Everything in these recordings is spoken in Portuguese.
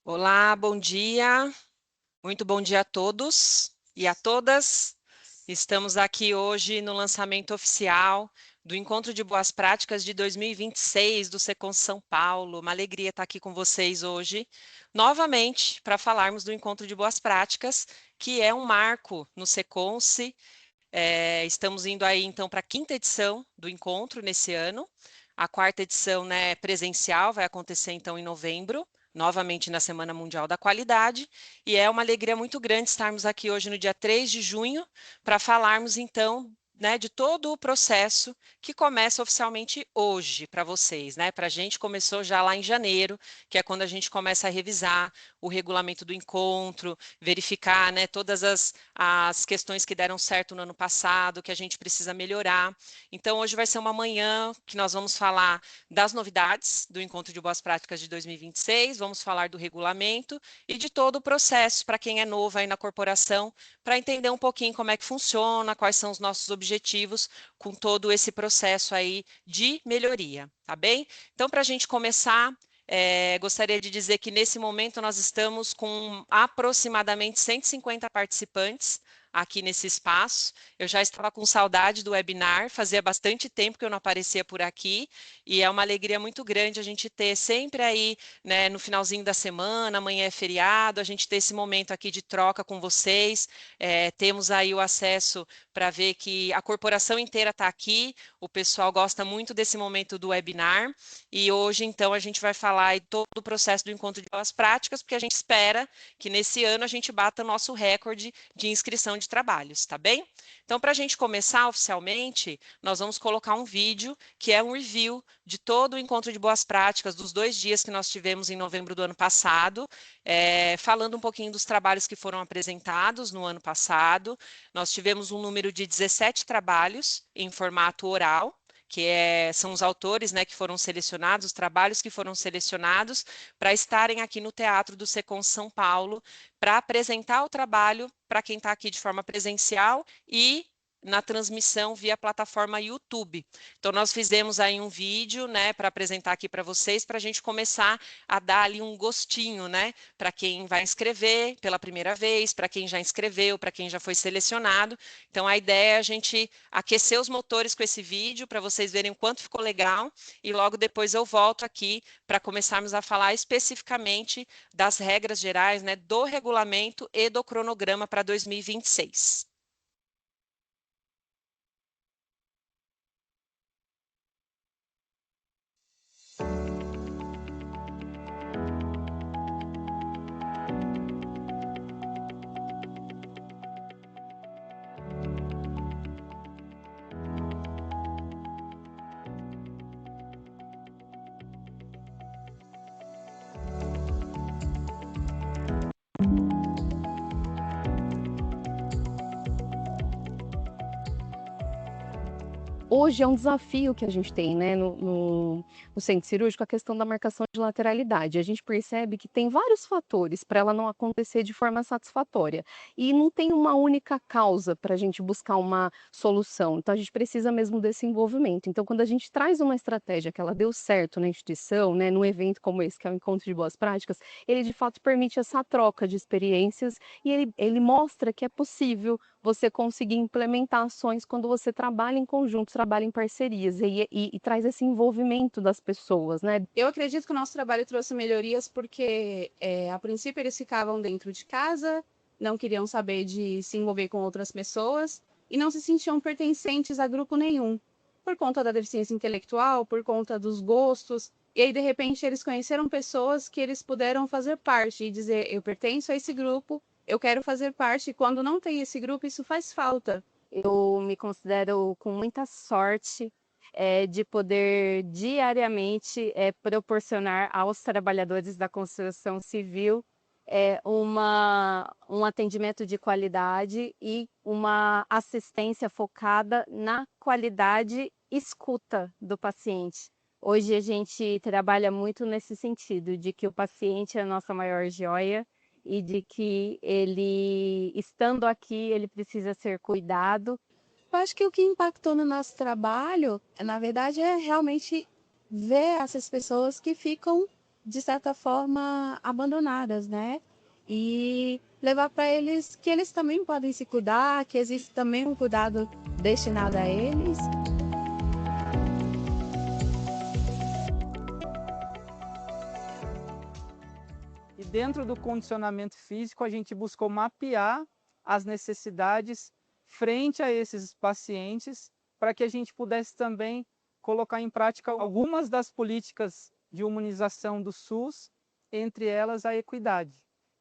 Olá, bom dia. Muito bom dia a todos e a todas. Estamos aqui hoje no lançamento oficial do Encontro de Boas Práticas de 2026 do Secom São Paulo. Uma alegria estar aqui com vocês hoje, novamente, para falarmos do Encontro de Boas Práticas, que é um marco no Seconce. Estamos indo aí, então, para a quinta edição do encontro nesse ano. A quarta edição, né, presencial, vai acontecer, então, em novembro, novamente na Semana Mundial da Qualidade. E é uma alegria muito grande estarmos aqui hoje, no dia 3 de junho, para falarmos, então, né, de todo o processo que começa oficialmente hoje para vocês, né? Para a gente começou já lá em janeiro, que é quando a gente começa a revisar o regulamento do encontro, verificar, né, todas as questões que deram certo no ano passado, que a gente precisa melhorar. Então, hoje vai ser uma manhã que nós vamos falar das novidades do Encontro de Boas Práticas de 2026, vamos falar do regulamento e de todo o processo para quem é novo aí na corporação, para entender um pouquinho como é que funciona, quais são os nossos objetivos com todo esse processo aí de melhoria, tá bem? Então, para a gente começar, gostaria de dizer que nesse momento nós estamos com aproximadamente 150 participantes aqui nesse espaço. Eu já estava com saudade do webinar, fazia bastante tempo que eu não aparecia por aqui, e é uma alegria muito grande a gente ter sempre aí, né, no finalzinho da semana, amanhã é feriado, a gente ter esse momento aqui de troca com vocês. Temos aí o acesso para ver que a corporação inteira está aqui, o pessoal gosta muito desse momento do webinar, e hoje, então, a gente vai falar aí todo o processo do encontro de boas práticas, porque a gente espera que nesse ano a gente bata o nosso recorde de inscrição de trabalhos, tá bem? Então, para a gente começar oficialmente, nós vamos colocar um vídeo que é um review de todo o encontro de boas práticas dos 2 dias que nós tivemos em novembro do ano passado, falando um pouquinho dos trabalhos que foram apresentados no ano passado. Nós tivemos um número de 17 trabalhos em formato oral, são os autores, né, que foram selecionados, os trabalhos que foram selecionados para estarem aqui no Teatro do Secom São Paulo, para apresentar o trabalho para quem está aqui de forma presencial e na transmissão via plataforma YouTube. Então, nós fizemos aí um vídeo, né, para apresentar aqui para vocês, para a gente começar a dar ali um gostinho, né, para quem vai inscrever pela primeira vez, para quem já inscreveu, para quem já foi selecionado. Então, a ideia é a gente aquecer os motores com esse vídeo, para vocês verem o quanto ficou legal, e logo depois eu volto aqui para começarmos a falar especificamente das regras gerais, né, do regulamento e do cronograma para 2026. Hoje é um desafio que a gente tem, né, no centro cirúrgico, a questão da marcação de lateralidade. A gente percebe que tem vários fatores para ela não acontecer de forma satisfatória. E não tem uma única causa para a gente buscar uma solução. Então, a gente precisa mesmo desse envolvimento. Então, quando a gente traz uma estratégia que ela deu certo na instituição, né, num evento como esse, que é o Encontro de Boas Práticas, ele de fato permite essa troca de experiências e ele mostra que é possível você conseguir implementar ações quando você trabalha em conjunto, trabalha em parcerias e traz esse envolvimento das pessoas, né? Eu acredito que o nosso trabalho trouxe melhorias porque, a princípio, eles ficavam dentro de casa, não queriam saber de se envolver com outras pessoas e não se sentiam pertencentes a grupo nenhum, por conta da deficiência intelectual, por conta dos gostos. E aí, de repente, eles conheceram pessoas que eles puderam fazer parte e dizer: eu pertenço a esse grupo, eu quero fazer parte. E quando não tem esse grupo, isso faz falta. Eu me considero com muita sorte de poder diariamente proporcionar aos trabalhadores da construção civil um atendimento de qualidade e uma assistência focada na qualidade escuta do paciente. Hoje a gente trabalha muito nesse sentido, de que o paciente é a nossa maior joia e de que ele, estando aqui, ele precisa ser cuidado. Eu acho que o que impactou no nosso trabalho, na verdade, é realmente ver essas pessoas que ficam de certa forma, abandonadas, né? E levar para eles que eles também podem se cuidar, que existe também um cuidado destinado a eles. E dentro do condicionamento físico, a gente buscou mapear as necessidades frente a esses pacientes, para que a gente pudesse também colocar em prática algumas das políticas de imunização do SUS, entre elas a equidade.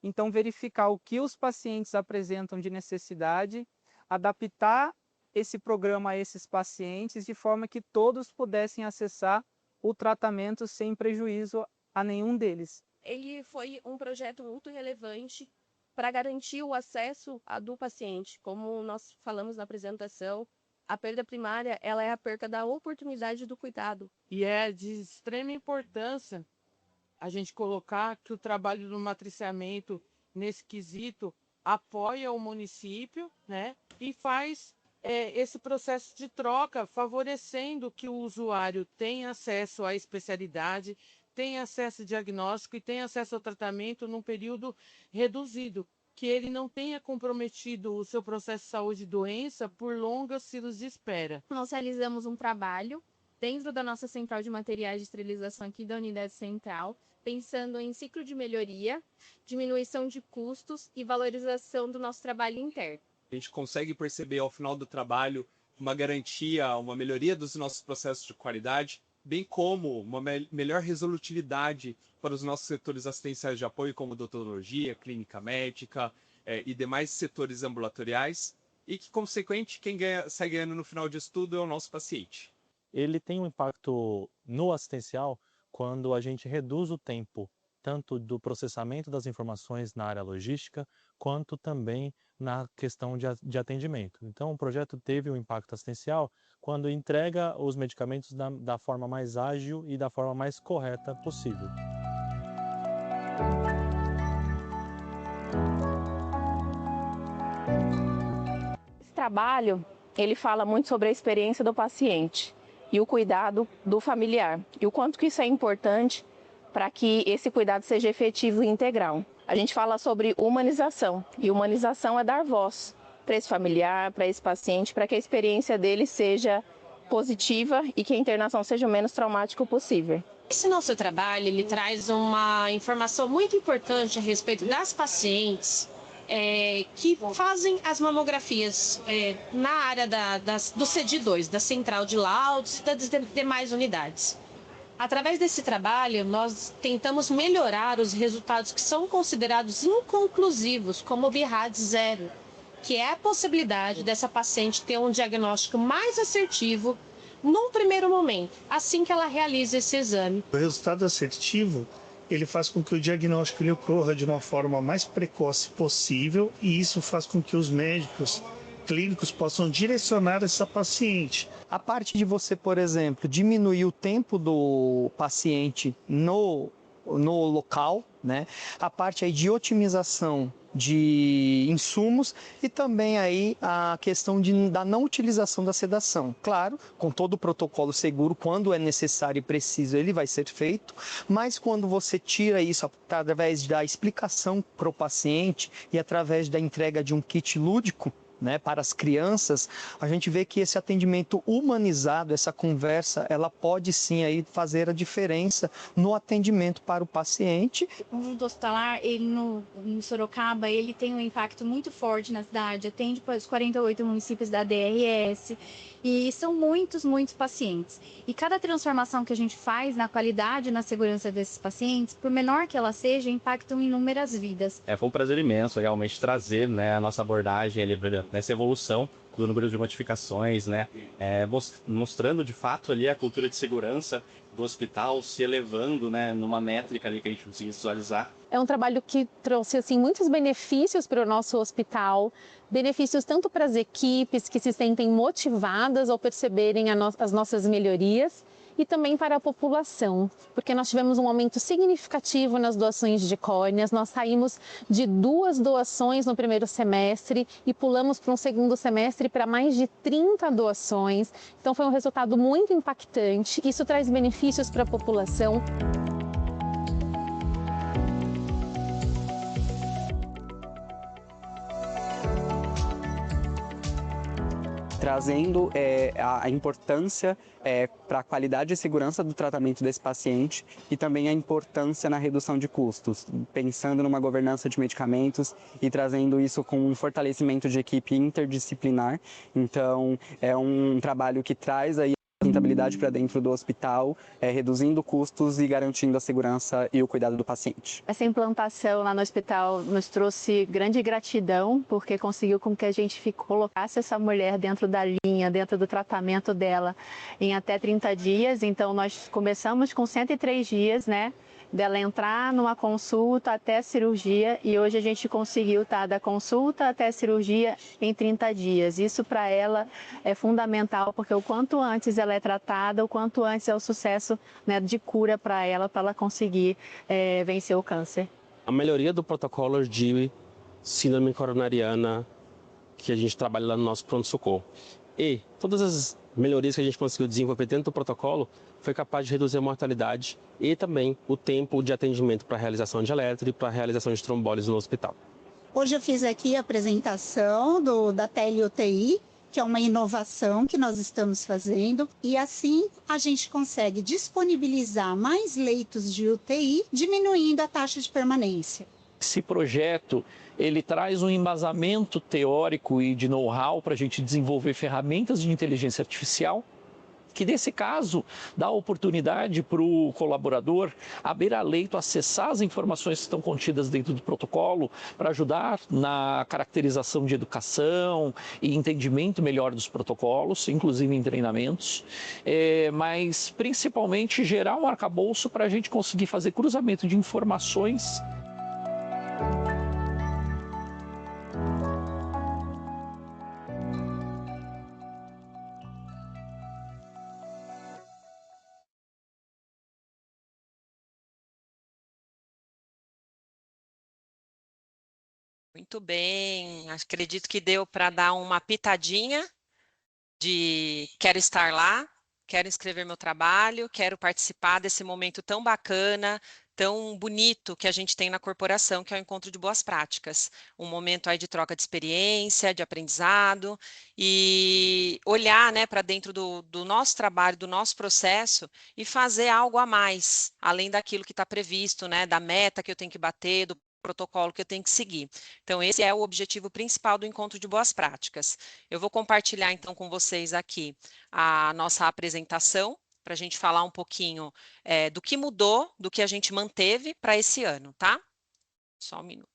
Então, verificar o que os pacientes apresentam de necessidade, adaptar esse programa a esses pacientes, de forma que todos pudessem acessar o tratamento sem prejuízo a nenhum deles. Ele foi um projeto muito relevante para garantir o acesso do paciente. Como nós falamos na apresentação, a perda primária ela é a perda da oportunidade do cuidado. E é de extrema importância a gente colocar que o trabalho do matriciamento nesse quesito apoia o município, né? E faz esse processo de troca, favorecendo que o usuário tenha acesso à especialidade, tenha acesso ao diagnóstico e tenha acesso ao tratamento num período reduzido, que ele não tenha comprometido o seu processo de saúde e doença por longas filas de espera. Nós realizamos um trabalho dentro da nossa central de materiais de esterilização aqui da unidade central, pensando em ciclo de melhoria, diminuição de custos e valorização do nosso trabalho interno. A gente consegue perceber ao final do trabalho uma garantia, uma melhoria dos nossos processos de qualidade, bem como uma melhor resolutividade para os nossos setores assistenciais de apoio, como odontologia, clínica médica e demais setores ambulatoriais, e que, consequente, quem sai ganhando no final disso tudo é o nosso paciente. Ele tem um impacto no assistencial quando a gente reduz o tempo tanto do processamento das informações na área logística, quanto também na questão de atendimento. Então, o projeto teve um impacto assistencial quando entrega os medicamentos da forma mais ágil e da forma mais correta possível. Esse trabalho, ele fala muito sobre a experiência do paciente e o cuidado do familiar, e o quanto que isso é importante para que esse cuidado seja efetivo e integral. A gente fala sobre humanização, e humanização é dar voz para esse familiar, para esse paciente, para que a experiência dele seja positiva e que a internação seja o menos traumático possível. Esse nosso trabalho, ele traz uma informação muito importante a respeito das pacientes que fazem as mamografias na área do CD2, da Central de Laudos e das demais unidades. Através desse trabalho, nós tentamos melhorar os resultados que são considerados inconclusivos, como o BIRAD 0, que é a possibilidade dessa paciente ter um diagnóstico mais assertivo num primeiro momento, assim que ela realiza esse exame. O resultado assertivo, ele faz com que o diagnóstico ele ocorra de uma forma mais precoce possível, e isso faz com que os médicos clínicos possam direcionar essa paciente. A parte de você, por exemplo, diminuir o tempo do paciente no local, né? A parte aí de otimização de insumos e também aí a questão da não utilização da sedação. Claro, com todo o protocolo seguro, quando é necessário e preciso, ele vai ser feito, mas quando você tira isso através da explicação para o paciente e através da entrega de um kit lúdico, né, para as crianças, a gente vê que esse atendimento humanizado, essa conversa, ela pode sim aí fazer a diferença no atendimento para o paciente. O conjunto hospitalar, ele no Sorocaba, ele tem um impacto muito forte na cidade, atende para os 48 municípios da DRS, e são muitos pacientes. E cada transformação que a gente faz na qualidade e na segurança desses pacientes, por menor que ela seja, impactam inúmeras vidas. Foi um prazer imenso realmente trazer, né, a nossa abordagem nessa evolução do número de notificações, né, mostrando de fato ali a cultura de segurança do hospital se elevando, né, numa métrica ali que a gente conseguiu visualizar. É um trabalho que trouxe assim, muitos benefícios para o nosso hospital, benefícios tanto para as equipes que se sentem motivadas ao perceberem as nossas melhorias, e também para a população, porque nós tivemos um aumento significativo nas doações de córneas. Nós saímos de 2 doações no primeiro semestre e pulamos para um segundo semestre para mais de 30 doações. Então foi um resultado muito impactante. Isso traz benefícios para a população. trazendo a importância para a qualidade e segurança do tratamento desse paciente e também a importância na redução de custos, pensando numa governança de medicamentos e trazendo isso com um fortalecimento de equipe interdisciplinar. Então, é um trabalho que traz aí a rentabilidade para dentro do hospital, reduzindo custos e garantindo a segurança e o cuidado do paciente. Essa implantação lá no hospital nos trouxe grande gratidão, porque conseguiu com que a gente colocasse essa mulher dentro da linha, dentro do tratamento dela, em até 30 dias. Então, nós começamos com 103 dias, né? Dela entrar numa consulta até a cirurgia, e hoje a gente conseguiu da consulta até a cirurgia em 30 dias. Isso para ela é fundamental, porque o quanto antes ela é tratada, o quanto antes é o sucesso, né, de cura para ela conseguir vencer o câncer. A melhoria do protocolo de síndrome coronariana que a gente trabalha lá no nosso pronto-socorro e todas as melhorias que a gente conseguiu desenvolver dentro do protocolo foi capaz de reduzir a mortalidade e também o tempo de atendimento para a realização de eletro e para a realização de trombólise no hospital. Hoje eu fiz aqui a apresentação da tele-UTI, que é uma inovação que nós estamos fazendo, e assim a gente consegue disponibilizar mais leitos de UTI, diminuindo a taxa de permanência. Esse projeto, ele traz um embasamento teórico e de know-how para a gente desenvolver ferramentas de inteligência artificial, que nesse caso dá oportunidade para o colaborador, à beira-leito, acessar as informações que estão contidas dentro do protocolo para ajudar na caracterização de educação e entendimento melhor dos protocolos, inclusive em treinamentos, mas principalmente gerar um arcabouço para a gente conseguir fazer cruzamento de informações. Muito bem, acredito que deu para dar uma pitadinha de quero estar lá, quero inscrever meu trabalho, quero participar desse momento tão bacana, tão bonito que a gente tem na corporação, que é o encontro de boas práticas. Um momento aí de troca de experiência, de aprendizado e olhar, né, para dentro do nosso trabalho, do nosso processo e fazer algo a mais, além daquilo que está previsto, né, da meta que eu tenho que bater, do protocolo que eu tenho que seguir. Então, esse é o objetivo principal do encontro de boas práticas. Eu vou compartilhar, então, com vocês aqui a nossa apresentação, para a gente falar um pouquinho do que mudou, do que a gente manteve para esse ano, tá? Só um minuto.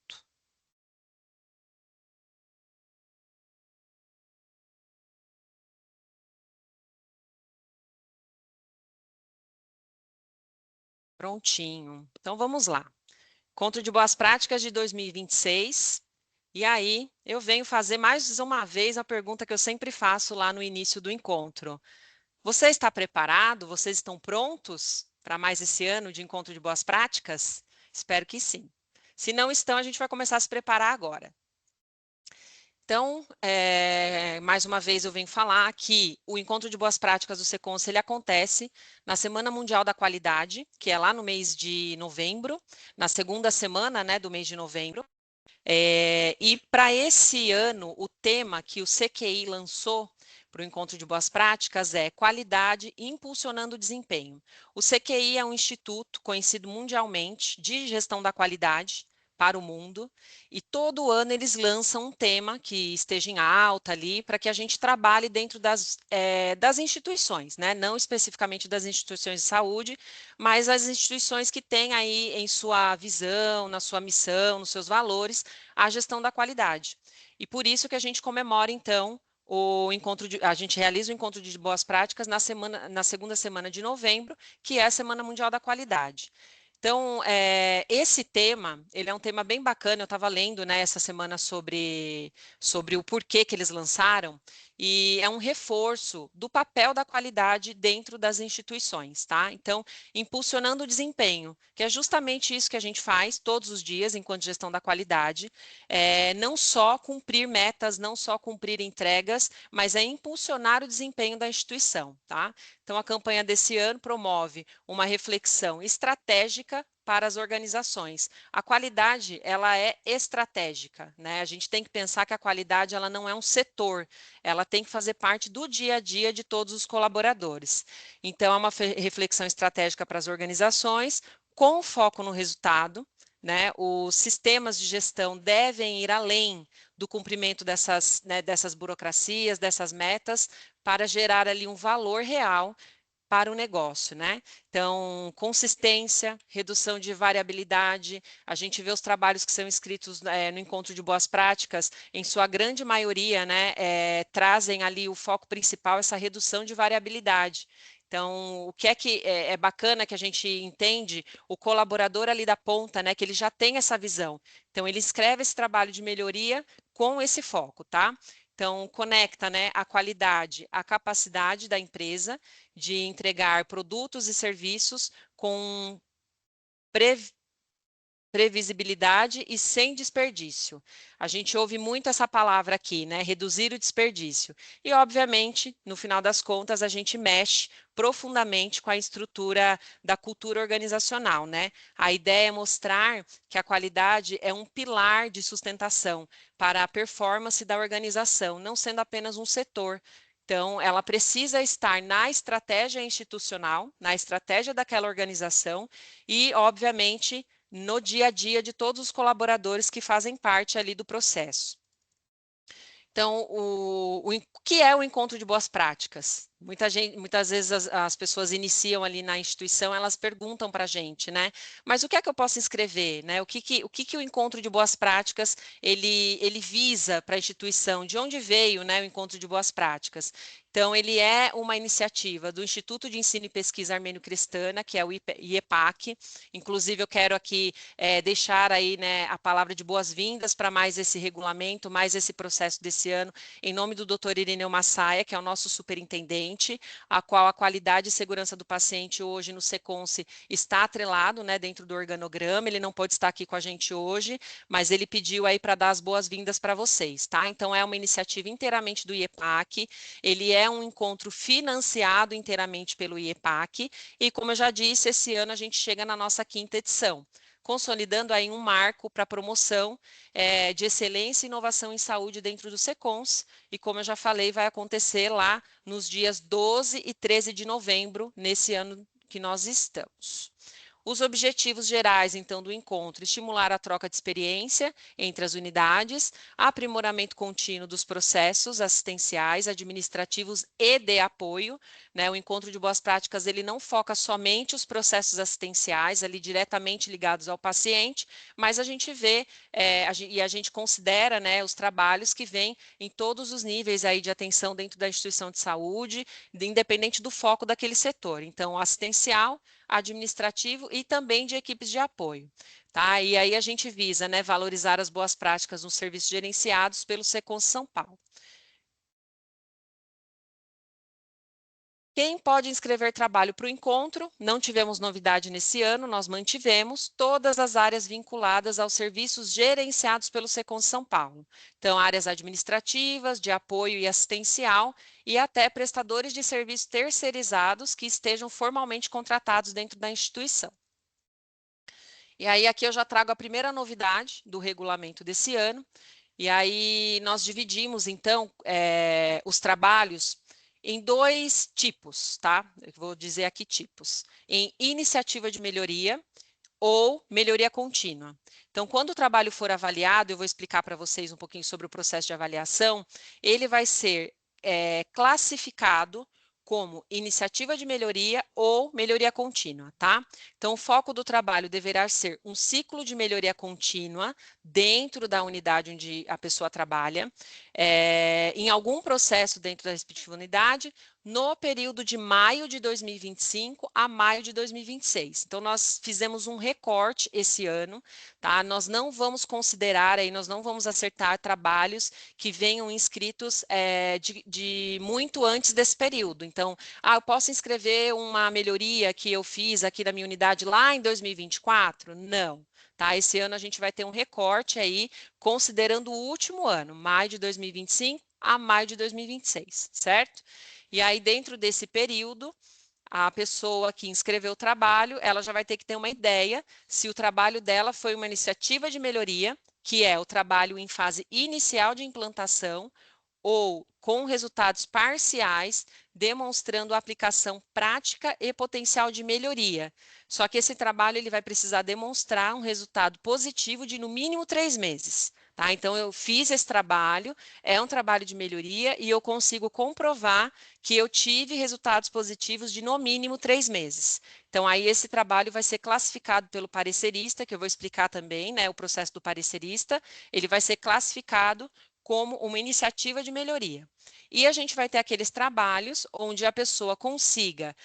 Prontinho. Então, vamos lá. Encontro de boas práticas de 2026. E aí, eu venho fazer mais uma vez a pergunta que eu sempre faço lá no início do encontro. Você está preparado? Vocês estão prontos para mais esse ano de encontro de boas práticas? Espero que sim. Se não estão, a gente vai começar a se preparar agora. Então, mais uma vez eu venho falar que o Encontro de Boas Práticas do Secons, ele acontece na Semana Mundial da Qualidade, que é lá no mês de novembro, na segunda semana, né, do mês de novembro. E para esse ano, o tema que o CQI lançou para o Encontro de Boas Práticas é Qualidade Impulsionando o Desempenho. O CQI é um instituto conhecido mundialmente de gestão da qualidade para o mundo, e todo ano eles lançam um tema que esteja em alta ali, para que a gente trabalhe dentro das instituições, né? Não especificamente das instituições de saúde, mas as instituições que têm aí em sua visão, na sua missão, nos seus valores, a gestão da qualidade. E por isso que a gente comemora, então, a gente realiza o Encontro de Boas Práticas na segunda semana de novembro, que é a Semana Mundial da Qualidade. Então, esse tema, ele é um tema bem bacana, eu estava lendo, né, essa semana sobre o porquê que eles lançaram, e é um reforço do papel da qualidade dentro das instituições, tá? Então, impulsionando o desempenho, que é justamente isso que a gente faz todos os dias enquanto gestão da qualidade, não só cumprir metas, não só cumprir entregas, mas é impulsionar o desempenho da instituição, tá? Então, a campanha desse ano promove uma reflexão estratégica estratégica para as organizações. A qualidade, ela é estratégica, né? A gente tem que pensar que a qualidade, ela não é um setor, ela tem que fazer parte do dia a dia de todos os colaboradores. Então, é uma reflexão estratégica para as organizações, com foco no resultado, né? Os sistemas de gestão devem ir além do cumprimento dessas, né, dessas burocracias, dessas metas, para gerar ali um valor real para o negócio, né? Então, consistência, redução de variabilidade, a gente vê os trabalhos que são escritos no encontro de boas práticas, em sua grande maioria, né, trazem ali o foco principal, essa redução de variabilidade. Então, o que é bacana que a gente entende, o colaborador ali da ponta, né, que ele já tem essa visão. Então, ele escreve esse trabalho de melhoria com esse foco, tá? Então, conecta, né, a qualidade, a capacidade da empresa de entregar produtos e serviços com previsibilidade e sem desperdício. A gente ouve muito essa palavra aqui, né? Reduzir o desperdício. E, obviamente, no final das contas, a gente mexe profundamente com a estrutura da cultura organizacional, né? A ideia é mostrar que a qualidade é um pilar de sustentação para a performance da organização, não sendo apenas um setor. Então, ela precisa estar na estratégia institucional, na estratégia daquela organização e, obviamente, no dia a dia de todos os colaboradores que fazem parte ali do processo. Então, o que é o encontro de boas práticas? Muitas vezes as pessoas iniciam ali na instituição, elas perguntam para a gente, né? Mas o que é que eu posso inscrever, né? O que o encontro de boas práticas ele visa para a instituição? De onde veio, né, o encontro de boas práticas? Então, ele é uma iniciativa do Instituto de Ensino e Pesquisa Armênio-Cristana, que é o IEPAC. Inclusive, eu quero aqui deixar aí, né, a palavra de boas-vindas para mais esse regulamento, mais esse processo desse ano, em nome do Dr. Irineu Massaia, que é o nosso superintendente, a qual a qualidade e segurança do paciente hoje no SECONSE está atrelado, né, dentro do organograma. Ele não pode estar aqui com a gente hoje, mas ele pediu aí para dar as boas-vindas para vocês, tá? Então, é uma iniciativa inteiramente do IEPAC, ele é um encontro financiado inteiramente pelo IEPAC e, como eu já disse, esse ano a gente chega na nossa 5ª edição, consolidando aí um marco para a promoção de excelência e inovação em saúde dentro do SECONS e, como eu já falei, vai acontecer lá nos dias 12 e 13 de novembro, nesse ano que nós estamos. Os objetivos gerais, então, do encontro: estimular a troca de experiência entre as unidades, aprimoramento contínuo dos processos assistenciais, administrativos e de apoio, né? O encontro de boas práticas, ele não foca somente os processos assistenciais, ali diretamente ligados ao paciente, mas a gente vê e a gente considera, né, os trabalhos que vêm em todos os níveis aí de atenção dentro da instituição de saúde, independente do foco daquele setor. Então, assistencial, administrativo e também de equipes de apoio, tá? E aí a gente visa, né, valorizar as boas práticas nos serviços gerenciados pelo SECONS São Paulo. Quem pode inscrever trabalho para o encontro? Não tivemos novidade nesse ano, nós mantivemos todas as áreas vinculadas aos serviços gerenciados pelo SECONS São Paulo. Então, áreas administrativas, de apoio e assistencial, e até prestadores de serviços terceirizados que estejam formalmente contratados dentro da instituição. E aí, aqui eu já trago a primeira novidade do regulamento desse ano, e aí nós dividimos, então, os trabalhos em 2 tipos, tá? Eu vou dizer aqui tipos. Em iniciativa de melhoria ou melhoria contínua. Então, quando o trabalho for avaliado, eu vou explicar para vocês um pouquinho sobre o processo de avaliação, ele vai ser classificado como iniciativa de melhoria ou melhoria contínua, tá? Então, o foco do trabalho deverá ser um ciclo de melhoria contínua dentro da unidade onde a pessoa trabalha, em algum processo dentro da respectiva unidade, no período de maio de 2025 a maio de 2026. Então, nós fizemos um recorte esse ano, tá? Nós não vamos considerar aí, nós não vamos acertar trabalhos que venham inscritos de muito antes desse período. Então, eu posso inscrever uma melhoria que eu fiz aqui na minha unidade lá em 2024? Não. Tá? Esse ano a gente vai ter um recorte aí, considerando o último ano, maio de 2025 a maio de 2026, certo? E aí, dentro desse período, a pessoa que inscreveu o trabalho, ela já vai ter que ter uma ideia se o trabalho dela foi uma iniciativa de melhoria, que é o trabalho em fase inicial de implantação, ou com resultados parciais, demonstrando aplicação prática e potencial de melhoria. Só que esse trabalho ele vai precisar demonstrar um resultado positivo de no mínimo 3 meses. Tá? Então, eu fiz esse trabalho, é um trabalho de melhoria e eu consigo comprovar que eu tive resultados positivos de no mínimo 3 meses. Então, aí esse trabalho vai ser classificado pelo parecerista, que eu vou explicar também, né, o processo do parecerista, ele vai ser classificado como uma iniciativa de melhoria. E a gente vai ter aqueles trabalhos onde a pessoa consiga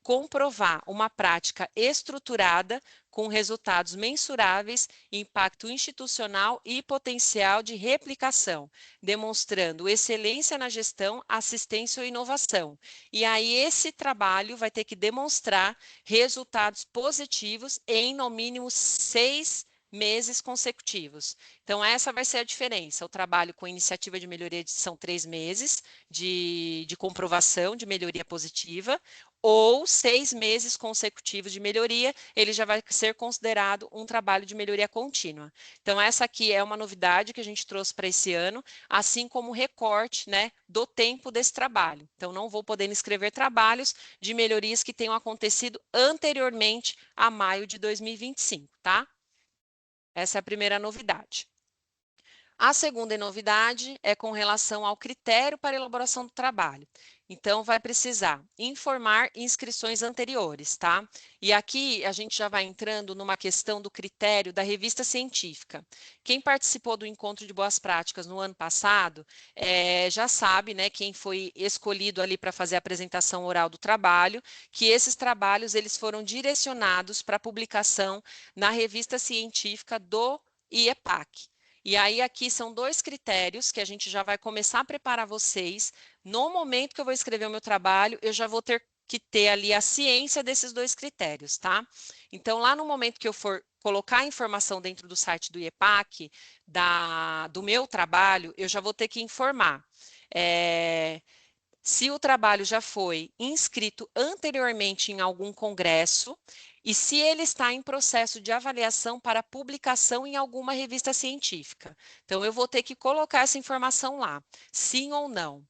comprovar uma prática estruturada com resultados mensuráveis, impacto institucional e potencial de replicação, demonstrando excelência na gestão, assistência ou inovação. E aí esse trabalho vai ter que demonstrar resultados positivos em no mínimo 6 meses consecutivos. Então, essa vai ser a diferença. O trabalho com iniciativa de melhoria são 3 meses de comprovação de melhoria positiva, ou 6 meses consecutivos de melhoria, ele já vai ser considerado um trabalho de melhoria contínua. Então, essa aqui é uma novidade que a gente trouxe para esse ano, assim como o recorte, né, do tempo desse trabalho. Então, não vou poder inscrever trabalhos de melhorias que tenham acontecido anteriormente a maio de 2025, tá? Essa é a primeira novidade. A segunda novidade é com relação ao critério para elaboração do trabalho. Então, vai precisar informar inscrições anteriores, tá? E aqui a gente já vai entrando numa questão do critério da revista científica. Quem participou do Encontro de Boas Práticas no ano passado, já sabe, né, quem foi escolhido ali para fazer a apresentação oral do trabalho, que esses trabalhos eles foram direcionados para publicação na revista científica do IEPAC. E aí, aqui são 2 critérios que a gente já vai começar a preparar vocês. No momento que eu vou escrever o meu trabalho, eu já vou ter que ter ali a ciência desses 2 critérios, tá? Então, lá no momento que eu for colocar a informação dentro do site do IEPAC, do meu trabalho, eu já vou ter que informar. Se o trabalho já foi inscrito anteriormente em algum congresso e se ele está em processo de avaliação para publicação em alguma revista científica. Então, eu vou ter que colocar essa informação lá, sim ou não.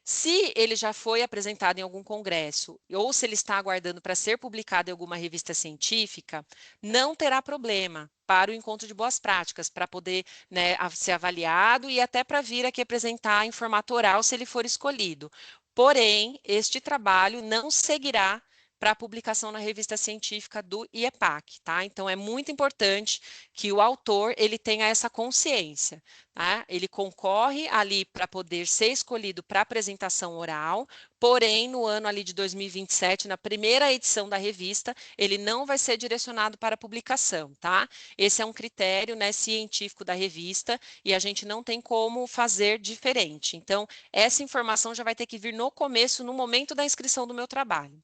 Se ele já foi apresentado em algum congresso ou se ele está aguardando para ser publicado em alguma revista científica, não terá problema para o encontro de boas práticas, para poder, né, ser avaliado e até para vir aqui apresentar em formato oral se ele for escolhido. Porém, este trabalho não seguirá para a publicação na revista científica do IEPAC, tá? Então, é muito importante que o autor ele tenha essa consciência, tá? Ele concorre ali para poder ser escolhido para apresentação oral, porém, no ano ali de 2027, na primeira edição da revista, ele não vai ser direcionado para publicação, tá? Esse é um critério, né, científico da revista e a gente não tem como fazer diferente. Então, essa informação já vai ter que vir no começo, no momento da inscrição do meu trabalho.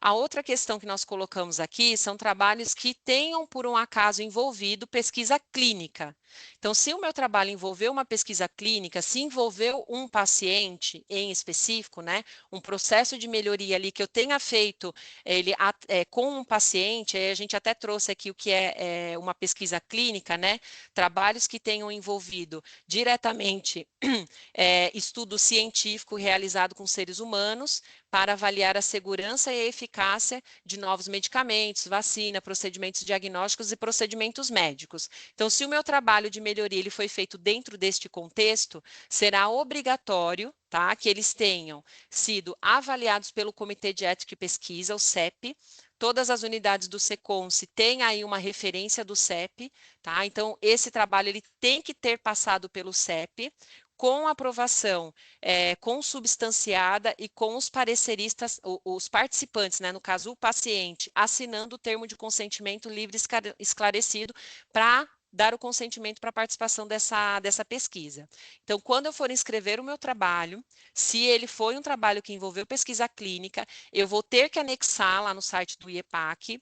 A outra questão que nós colocamos aqui são trabalhos que tenham, por um acaso, envolvido pesquisa clínica. Então, se o meu trabalho envolveu uma pesquisa clínica, se envolveu um paciente em específico, né, um processo de melhoria ali que eu tenha feito ele, com um paciente, a gente até trouxe aqui o que é uma pesquisa clínica, né, trabalhos que tenham envolvido diretamente estudo científico realizado com seres humanos para avaliar a segurança e a eficácia de novos medicamentos, vacina, procedimentos diagnósticos e procedimentos médicos. Então, se o meu trabalho de melhoria ele foi feito dentro deste contexto, será obrigatório, tá, que eles tenham sido avaliados pelo Comitê de Ética e Pesquisa, o CEP. Todas as unidades do SECONSE têm aí uma referência do CEP, tá? Então, esse trabalho ele tem que ter passado pelo CEP, com aprovação consubstanciada e com os pareceristas, os participantes, né, no caso o paciente, assinando o termo de consentimento livre e esclarecido para dar o consentimento para a participação dessa pesquisa. Então, quando eu for inscrever o meu trabalho, se ele foi um trabalho que envolveu pesquisa clínica, eu vou ter que anexar lá no site do IEPAC,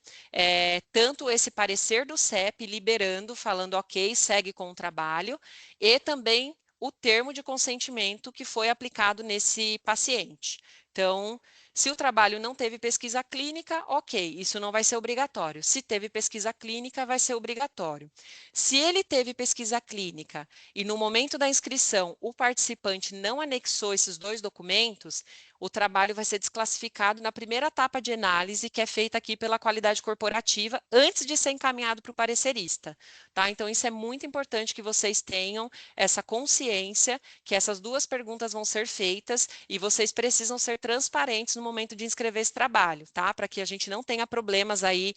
tanto esse parecer do CEP, liberando, falando ok, segue com o trabalho, e também o termo de consentimento que foi aplicado nesse paciente. Então, Se o trabalho não teve pesquisa clínica, ok, isso não vai ser obrigatório. Se teve pesquisa clínica, vai ser obrigatório. Se ele teve pesquisa clínica e no momento da inscrição o participante não anexou esses 2 documentos, o trabalho vai ser desclassificado na primeira etapa de análise, que é feita aqui pela qualidade corporativa, antes de ser encaminhado para o parecerista, tá? Então, isso é muito importante que vocês tenham essa consciência que essas 2 perguntas vão ser feitas e vocês precisam ser transparentes no momento de inscrever esse trabalho, tá? Para que a gente não tenha problemas aí,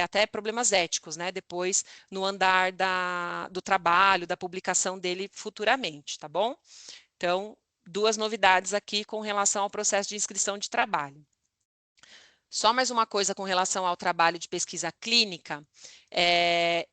até problemas éticos, né? Depois, no andar do trabalho, da publicação dele futuramente, tá bom? Então, 2 novidades aqui com relação ao processo de inscrição de trabalho. Só mais uma coisa com relação ao trabalho de pesquisa clínica,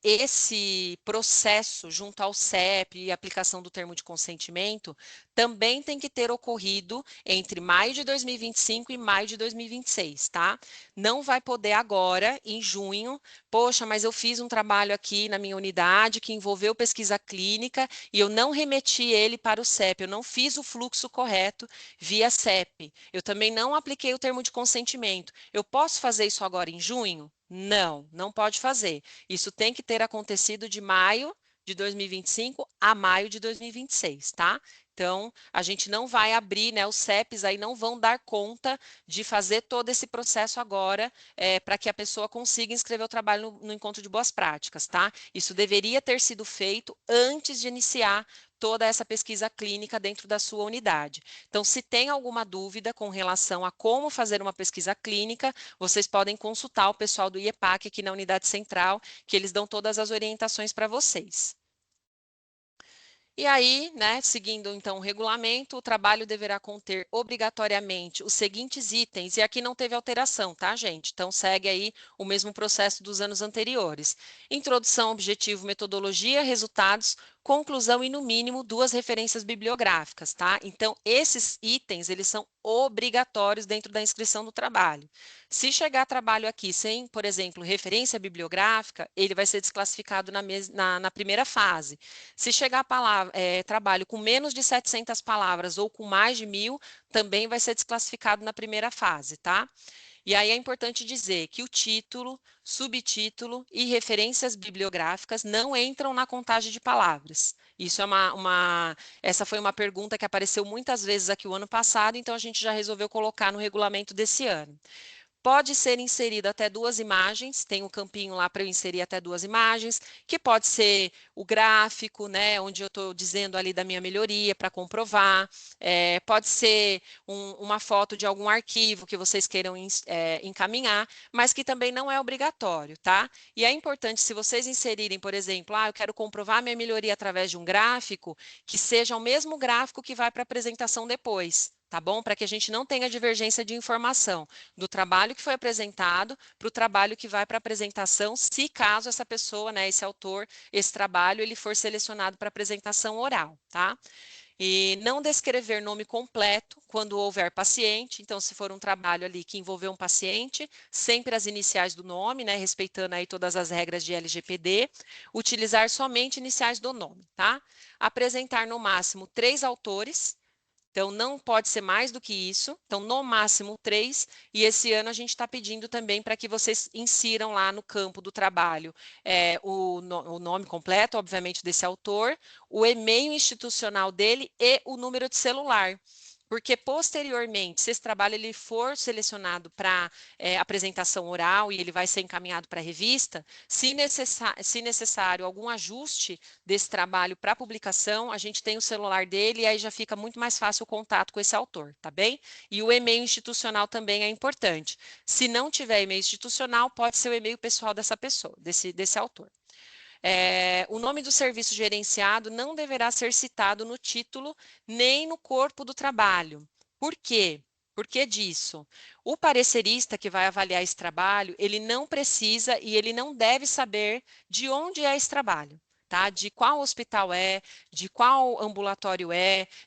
esse processo junto ao CEP e aplicação do termo de consentimento também tem que ter ocorrido entre maio de 2025 e maio de 2026, tá? Não vai poder agora, em junho, poxa, mas eu fiz um trabalho aqui na minha unidade que envolveu pesquisa clínica e eu não remeti ele para o CEP, eu não fiz o fluxo correto via CEP, eu também não apliquei o termo de consentimento. Eu posso fazer isso agora em junho? Não, não pode fazer. Isso tem que ter acontecido de maio de 2025 a maio de 2026, tá? Então, a gente não vai abrir, né? Os CEPs aí não vão dar conta de fazer todo esse processo agora para que a pessoa consiga inscrever o trabalho no encontro de boas práticas, tá? Isso deveria ter sido feito antes de iniciar toda essa pesquisa clínica dentro da sua unidade. Então, se tem alguma dúvida com relação a como fazer uma pesquisa clínica, vocês podem consultar o pessoal do IEPAC aqui na unidade central, que eles dão todas as orientações para vocês. E aí, né, seguindo então o regulamento, o trabalho deverá conter obrigatoriamente os seguintes itens, e aqui não teve alteração, tá, gente? Então segue aí o mesmo processo dos anos anteriores. Introdução, objetivo, metodologia, resultados, conclusão e, no mínimo, 2 referências bibliográficas, tá? Então, esses itens, eles são obrigatórios dentro da inscrição do trabalho. Se chegar trabalho aqui sem, por exemplo, referência bibliográfica, ele vai ser desclassificado na primeira fase. Se chegar trabalho com menos de 700 palavras ou com mais de 1.000, também vai ser desclassificado na primeira fase, tá? E aí é importante dizer que o título, subtítulo e referências bibliográficas não entram na contagem de palavras. Isso é essa foi uma pergunta que apareceu muitas vezes aqui o ano passado, então a gente já resolveu colocar no regulamento desse ano. Pode ser inserido até 2 imagens, tem um campinho lá para eu inserir até 2 imagens, que pode ser o gráfico, né, onde eu estou dizendo ali da minha melhoria para comprovar, pode ser uma foto de algum arquivo que vocês queiram encaminhar, mas que também não é obrigatório, tá? E é importante, se vocês inserirem, por exemplo, eu quero comprovar a minha melhoria através de um gráfico, que seja o mesmo gráfico que vai para a apresentação depois, tá bom? Para que a gente não tenha divergência de informação do trabalho que foi apresentado para o trabalho que vai para a apresentação, se caso essa pessoa, né, esse autor, esse trabalho, ele for selecionado para apresentação oral, tá? E não descrever nome completo quando houver paciente. Então, se for um trabalho ali que envolveu um paciente, sempre as iniciais do nome, né, respeitando aí todas as regras de LGPD, utilizar somente iniciais do nome, tá? Apresentar no máximo 3 autores. Então, não pode ser mais do que isso. Então, no máximo 3. E esse ano a gente está pedindo também para que vocês insiram lá no campo do trabalho o nome completo, obviamente, desse autor, o e-mail institucional dele e o número de celular. Porque, posteriormente, se esse trabalho ele for selecionado para apresentação oral e ele vai ser encaminhado para a revista, se necessário algum ajuste desse trabalho para publicação, a gente tem o celular dele e aí já fica muito mais fácil o contato com esse autor, tá bem? E o e-mail institucional também é importante. Se não tiver e-mail institucional, pode ser o e-mail pessoal dessa pessoa, desse autor. O nome do serviço gerenciado não deverá ser citado no título nem no corpo do trabalho. Por quê? Por que disso? O parecerista que vai avaliar esse trabalho, ele não precisa e ele não deve saber de onde é esse trabalho, tá? De qual hospital é, de qual ambulatório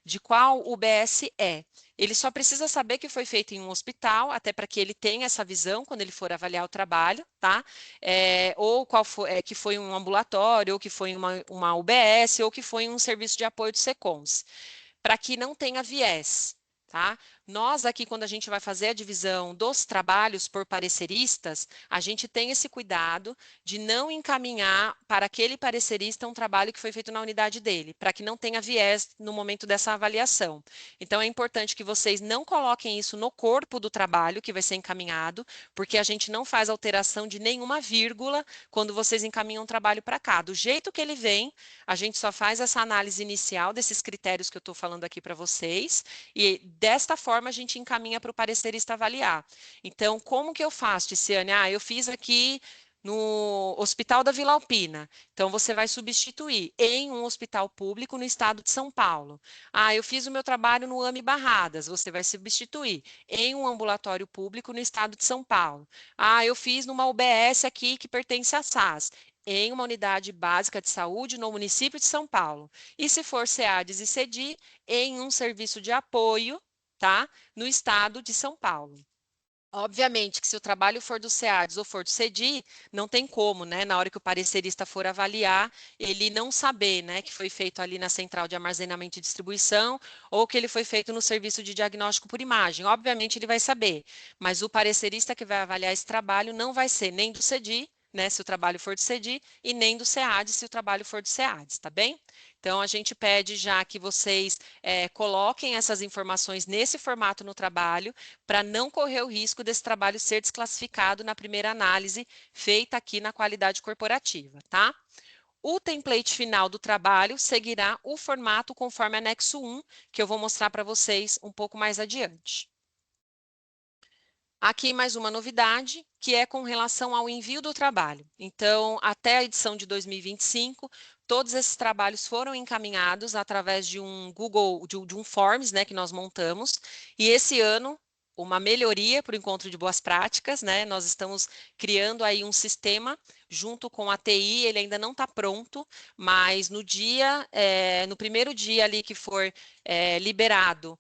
de qual UBS é. Ele só precisa saber que foi feito em um hospital, até para que ele tenha essa visão quando ele for avaliar o trabalho, tá? Ou que foi um ambulatório, ou que foi uma UBS, ou que foi um serviço de apoio de SECONS, para que não tenha viés. Tá? Nós aqui, quando a gente vai fazer a divisão dos trabalhos por pareceristas, a gente tem esse cuidado de não encaminhar para aquele parecerista um trabalho que foi feito na unidade dele, para que não tenha viés no momento dessa avaliação. Então, é importante que vocês não coloquem isso no corpo do trabalho que vai ser encaminhado, porque a gente não faz alteração de nenhuma vírgula quando vocês encaminham um trabalho para cá. Do jeito que ele vem, a gente só faz essa análise inicial desses critérios que eu estou falando aqui para vocês, e desta forma a gente encaminha para o parecerista avaliar. Então, como que eu faço, Ticiane? Eu fiz aqui no Hospital da Vila Alpina. Então, você vai substituir em um hospital público no estado de São Paulo. Eu fiz o meu trabalho no AME Barradas. Você vai substituir em um ambulatório público no estado de São Paulo. Eu fiz numa UBS aqui que pertence à SAS. Em uma unidade básica de saúde no município de São Paulo. E se for SEADES e CEDI, em um serviço de apoio, tá? No estado de São Paulo. Obviamente que se o trabalho for do SEADES ou for do CEDI, não tem como, né? Na hora que o parecerista for avaliar, ele não saber, né, que foi feito ali na central de armazenamento e distribuição ou que ele foi feito no serviço de diagnóstico por imagem. Obviamente ele vai saber, mas o parecerista que vai avaliar esse trabalho não vai ser nem do CEDI, né, se o trabalho for do CEDI, e nem do SEADES, se o trabalho for do SEADES, tá bem? Então, a gente pede já que vocês coloquem essas informações nesse formato no trabalho, para não correr o risco desse trabalho ser desclassificado na primeira análise feita aqui na qualidade corporativa, tá? O template final do trabalho seguirá o formato conforme anexo 1, que eu vou mostrar para vocês um pouco mais adiante. Aqui mais uma novidade, que é com relação ao envio do trabalho. Então, até a edição de 2025, todos esses trabalhos foram encaminhados através de um Google, de um Forms, né, que nós montamos, e esse ano, uma melhoria para o encontro de boas práticas, né, nós estamos criando aí um sistema junto com a TI, ele ainda não está pronto, mas no primeiro dia ali que for liberado,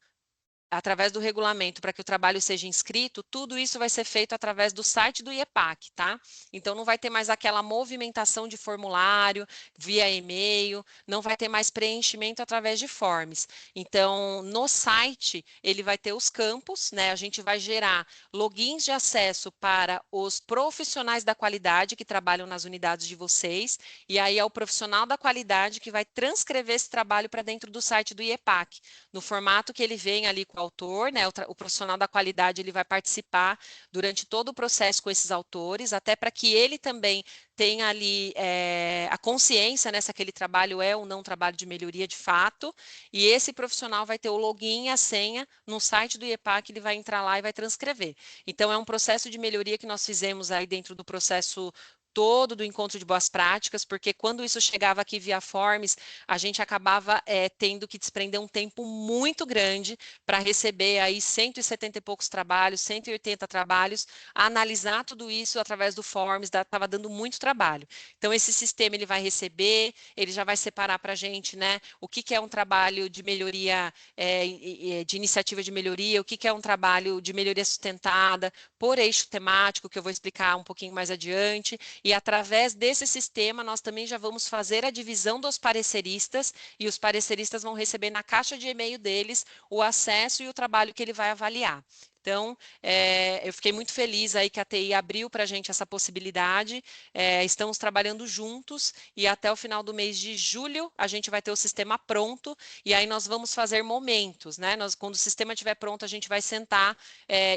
através do regulamento, para que o trabalho seja inscrito, tudo isso vai ser feito através do site do IEPAC, tá? Então, não vai ter mais aquela movimentação de formulário via e-mail, não vai ter mais preenchimento através de forms. Então, no site, ele vai ter os campos, né? A gente vai gerar logins de acesso para os profissionais da qualidade que trabalham nas unidades de vocês, e aí é o profissional da qualidade que vai transcrever esse trabalho para dentro do site do IEPAC, no formato que ele vem ali com o autor, né? O profissional da qualidade ele vai participar durante todo o processo com esses autores, até para que ele também tenha ali a consciência, né, se aquele trabalho é ou não um trabalho de melhoria de fato, e esse profissional vai ter o login e a senha no site do IEPAC, ele vai entrar lá e vai transcrever. Então, é um processo de melhoria que nós fizemos aí dentro do processo todo do encontro de boas práticas, porque quando isso chegava aqui via Forms, a gente acabava tendo que desprender um tempo muito grande para receber aí 170 e poucos trabalhos, 180 trabalhos, analisar tudo isso através do Forms, estava dando muito trabalho. Então, esse sistema ele vai receber, ele já vai separar para a gente, né, o que é um trabalho de melhoria, de iniciativa de melhoria, o que é um trabalho de melhoria sustentada, por eixo temático, que eu vou explicar um pouquinho mais adiante. E através desse sistema, nós também já vamos fazer a divisão dos pareceristas, e os pareceristas vão receber na caixa de e-mail deles o acesso e o trabalho que ele vai avaliar. Então, eu fiquei muito feliz aí que a TI abriu para a gente essa possibilidade, estamos trabalhando juntos e até o final do mês de julho a gente vai ter o sistema pronto e aí nós vamos fazer momentos, né? Quando o sistema estiver pronto, a gente vai sentar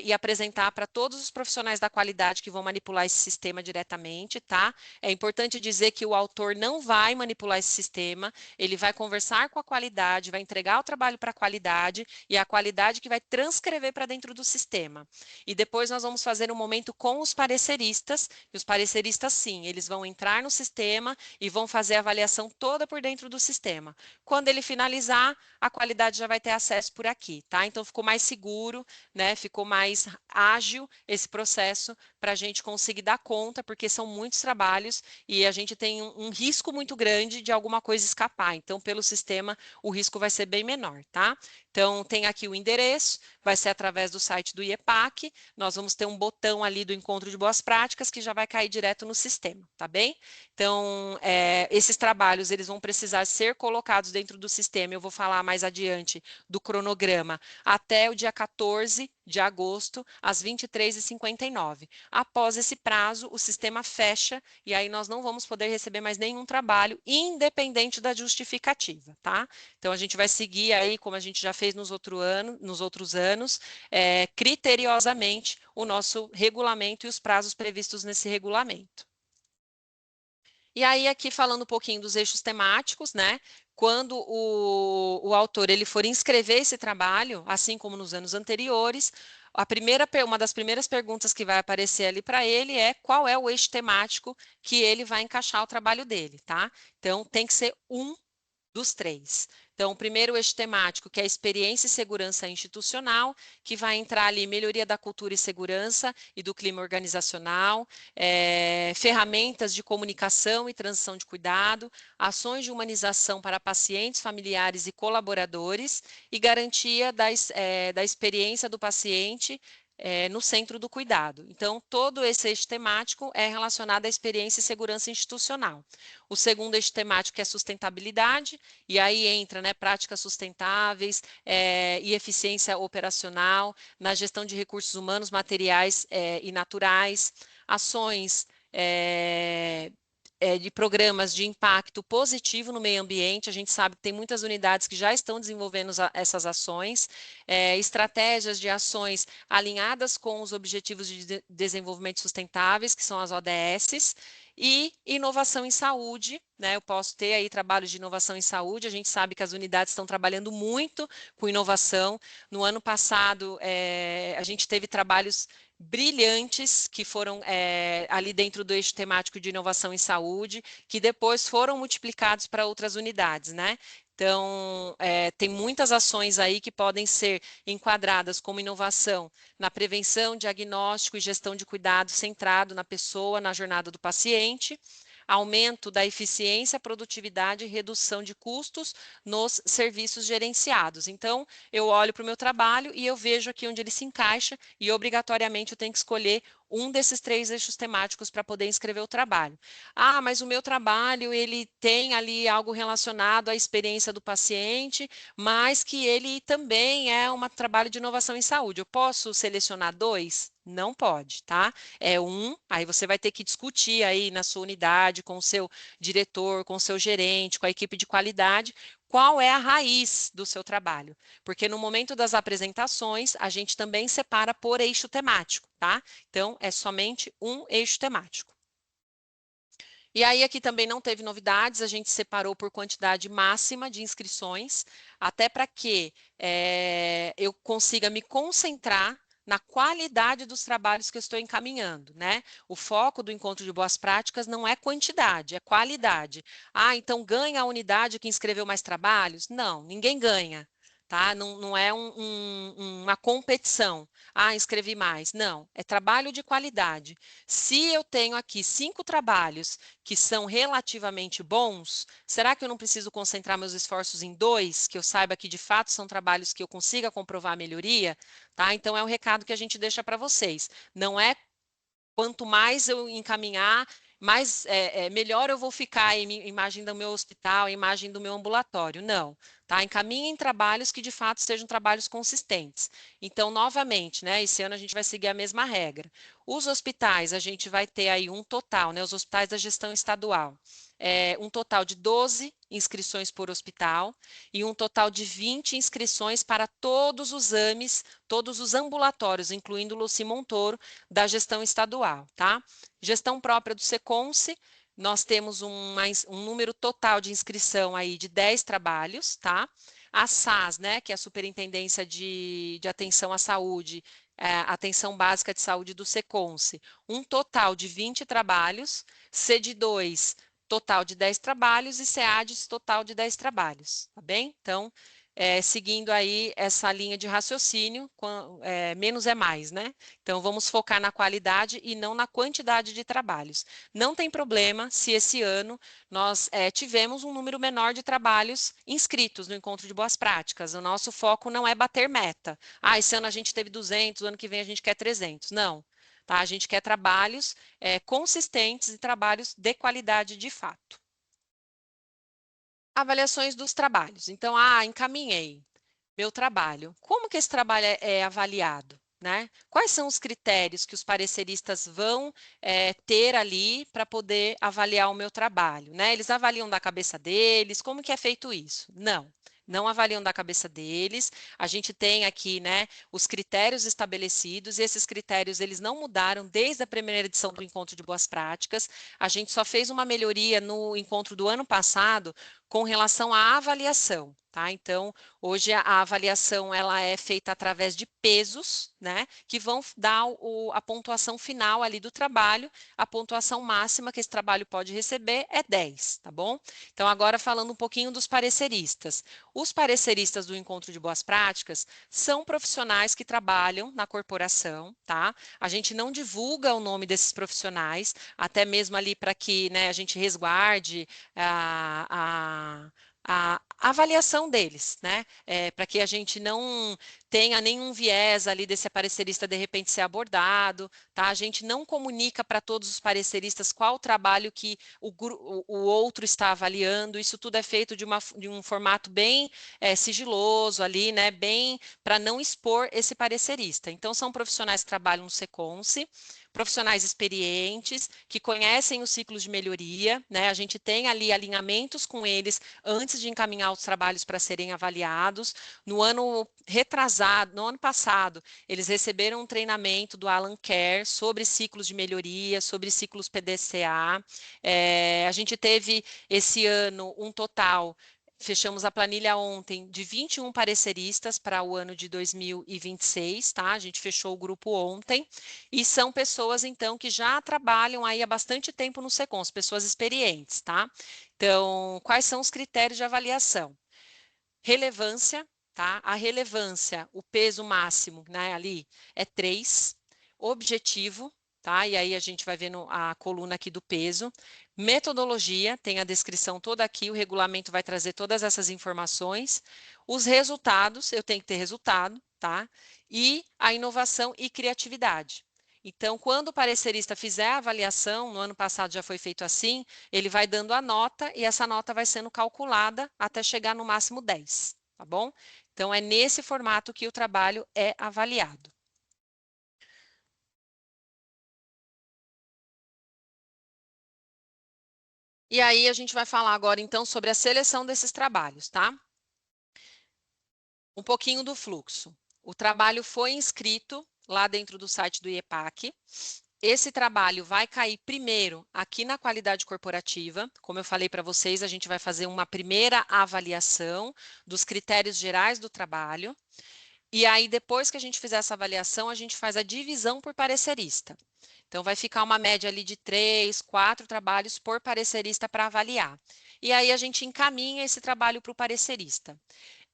e apresentar para todos os profissionais da qualidade que vão manipular esse sistema diretamente, tá? É importante dizer que o autor não vai manipular esse sistema, ele vai conversar com a qualidade, vai entregar o trabalho para a qualidade e a qualidade que vai transcrever para dentro do sistema. E depois nós vamos fazer um momento com os pareceristas, e os pareceristas sim, eles vão entrar no sistema e vão fazer a avaliação toda por dentro do sistema. Quando ele finalizar, a qualidade já vai ter acesso por aqui, tá? Então ficou mais seguro, né? Ficou mais ágil esse processo para a gente conseguir dar conta, porque são muitos trabalhos e a gente tem um risco muito grande de alguma coisa escapar. Então, pelo sistema, o risco vai ser bem menor, tá? Então, tem aqui o endereço, vai ser através do site do IEPAC, nós vamos ter um botão ali do Encontro de Boas Práticas que já vai cair direto no sistema, tá bem? Então, esses trabalhos, eles vão precisar ser colocados dentro do sistema, eu vou falar mais adiante do cronograma, até o dia 14 de agosto, às 23h59. Após esse prazo, o sistema fecha e aí nós não vamos poder receber mais nenhum trabalho, independente da justificativa, tá? Então, a gente vai seguir aí, como a gente já fez nos outros anos, criteriosamente o nosso regulamento e os prazos previstos nesse regulamento. E aí, aqui falando um pouquinho dos eixos temáticos, né? Quando o autor ele for inscrever esse trabalho, assim como nos anos anteriores, uma das primeiras perguntas que vai aparecer ali para ele é qual é o eixo temático que ele vai encaixar o trabalho dele, tá? Então, tem que ser um dos 3. Então, o primeiro eixo temático, que é a experiência e segurança institucional, que vai entrar ali melhoria da cultura e segurança e do clima organizacional, ferramentas de comunicação e transição de cuidado, ações de humanização para pacientes, familiares e colaboradores e garantia da experiência do paciente no centro do cuidado. Então, todo esse eixo temático é relacionado à experiência e segurança institucional. O segundo eixo temático é sustentabilidade, e aí entra, né, práticas sustentáveis e eficiência operacional na gestão de recursos humanos, materiais e naturais, ações de programas de impacto positivo no meio ambiente. A gente sabe que tem muitas unidades que já estão desenvolvendo essas ações, estratégias de ações alinhadas com os Objetivos de Desenvolvimento Sustentáveis, que são as ODSs, e inovação em saúde, né? Eu posso ter aí trabalhos de inovação em saúde, a gente sabe que as unidades estão trabalhando muito com inovação. No ano passado, a gente teve trabalhos brilhantes que foram ali dentro do eixo temático de inovação em saúde, que depois foram multiplicados para outras unidades, né? Então, tem muitas ações aí que podem ser enquadradas como inovação na prevenção, diagnóstico e gestão de cuidado centrado na pessoa, na jornada do paciente, aumento da eficiência, produtividade e redução de custos nos serviços gerenciados. Então, eu olho para o meu trabalho e eu vejo aqui onde ele se encaixa e, obrigatoriamente, eu tenho que escolher um desses 3 eixos temáticos para poder inscrever o trabalho. Ah, mas o meu trabalho, ele tem ali algo relacionado à experiência do paciente, mas que ele também é um trabalho de inovação em saúde. Eu posso selecionar 2? Não pode, tá? É aí você vai ter que discutir aí na sua unidade, com o seu diretor, com o seu gerente, com a equipe de qualidade, qual é a raiz do seu trabalho. Porque no momento das apresentações, a gente também separa por eixo temático, tá? Então, é somente um eixo temático. E aí, aqui também não teve novidades, a gente separou por quantidade máxima de inscrições, até para que eu consiga me concentrar na qualidade dos trabalhos que eu estou encaminhando, né? O foco do Encontro de Boas Práticas não é quantidade, é qualidade. Ah, então ganha a unidade que inscreveu mais trabalhos? Não, ninguém ganha, tá? Não é uma competição. Ah, inscrevi mais. Não, é trabalho de qualidade. Se eu tenho aqui 5 trabalhos que são relativamente bons, será que eu não preciso concentrar meus esforços em 2, que eu saiba que de fato são trabalhos que eu consiga comprovar a melhoria? Tá? Então, é um recado que a gente deixa para vocês. Não é quanto mais eu encaminhar, melhor eu vou ficar a imagem do meu hospital, a imagem do meu ambulatório. Não, tá? Encaminhem trabalhos que de fato sejam trabalhos consistentes. Então, novamente, né, esse ano a gente vai seguir a mesma regra. Os hospitais, a gente vai ter aí um total, né, os hospitais da gestão estadual, um total de 12 inscrições por hospital e um total de 20 inscrições para todos os AMEs, todos os ambulatórios, incluindo o Luci Montoro, da gestão estadual, tá? Gestão própria do Seconce, nós temos um número total de inscrição aí de 10 trabalhos, tá? A SAS, né, que é a Superintendência de Atenção à Saúde, Atenção Básica de Saúde do Seconce, um total de 20 trabalhos, CED2, total de 10 trabalhos e SEADES, total de 10 trabalhos, tá bem? Então, seguindo aí essa linha de raciocínio, menos é mais, né? Então, vamos focar na qualidade e não na quantidade de trabalhos. Não tem problema se esse ano nós tivemos um número menor de trabalhos inscritos no Encontro de Boas Práticas. O nosso foco não é bater meta. Ah, esse ano a gente teve 200, o ano que vem a gente quer 300. Não. Tá? A gente quer trabalhos consistentes e trabalhos de qualidade de fato. Avaliações dos trabalhos. Então, encaminhei meu trabalho. Como que esse trabalho é avaliado? Né? Quais são os critérios que os pareceristas vão ter ali para poder avaliar o meu trabalho? Né? Eles avaliam da cabeça deles? Como que é feito isso? Não avaliam da cabeça deles. A gente tem aqui, né, os critérios estabelecidos, e esses critérios eles não mudaram desde a primeira edição do Encontro de Boas Práticas. A gente só fez uma melhoria no encontro do ano passado com relação à avaliação. Tá? Então, hoje a avaliação ela é feita através de pesos, né, que vão dar a pontuação final ali do trabalho. A pontuação máxima que esse trabalho pode receber é 10, tá bom? Então, agora falando um pouquinho dos pareceristas. Os pareceristas do Encontro de Boas Práticas são profissionais que trabalham na corporação, tá? A gente não divulga o nome desses profissionais, até mesmo ali para que, né, a gente resguarde a avaliação deles, né? Para que a gente não tenha nenhum viés ali desse parecerista de repente ser abordado, tá? A gente não comunica para todos os pareceristas qual o trabalho que o outro está avaliando. Isso tudo é feito de um formato bem sigiloso ali, né? Bem para não expor esse parecerista. Então, são profissionais que trabalham no Seconce, profissionais experientes, que conhecem os ciclos de melhoria, né? A gente tem ali alinhamentos com eles antes de encaminhar os trabalhos para serem avaliados. No ano retrasado, no ano passado, eles receberam um treinamento do Alan Kerr sobre ciclos de melhoria, sobre ciclos PDCA. A gente teve esse ano um total. Fechamos a planilha ontem de 21 pareceristas para o ano de 2026, tá? A gente fechou o grupo ontem, e são pessoas, então, que já trabalham aí há bastante tempo no Seconce, pessoas experientes, tá? Então, quais são os critérios de avaliação? Relevância, tá? A relevância, o peso máximo, né, ali é 3. Objetivo, tá? E aí a gente vai vendo a coluna aqui do peso. Metodologia, tem a descrição toda aqui, o regulamento vai trazer todas essas informações. Os resultados, eu tenho que ter resultado, tá? E a inovação e criatividade. Então, quando o parecerista fizer a avaliação, no ano passado já foi feito assim, ele vai dando a nota e essa nota vai sendo calculada até chegar no máximo 10, tá bom? Então, é nesse formato que o trabalho é avaliado. E aí a gente vai falar agora, então, sobre a seleção desses trabalhos, tá? Um pouquinho do fluxo. O trabalho foi inscrito lá dentro do site do IEPAC. Esse trabalho vai cair primeiro aqui na qualidade corporativa. Como eu falei para vocês, a gente vai fazer uma primeira avaliação dos critérios gerais do trabalho. E aí, depois que a gente fizer essa avaliação, a gente faz a divisão por parecerista. Então, vai ficar uma média ali de 3, 4 trabalhos por parecerista para avaliar. E aí, a gente encaminha esse trabalho para o parecerista.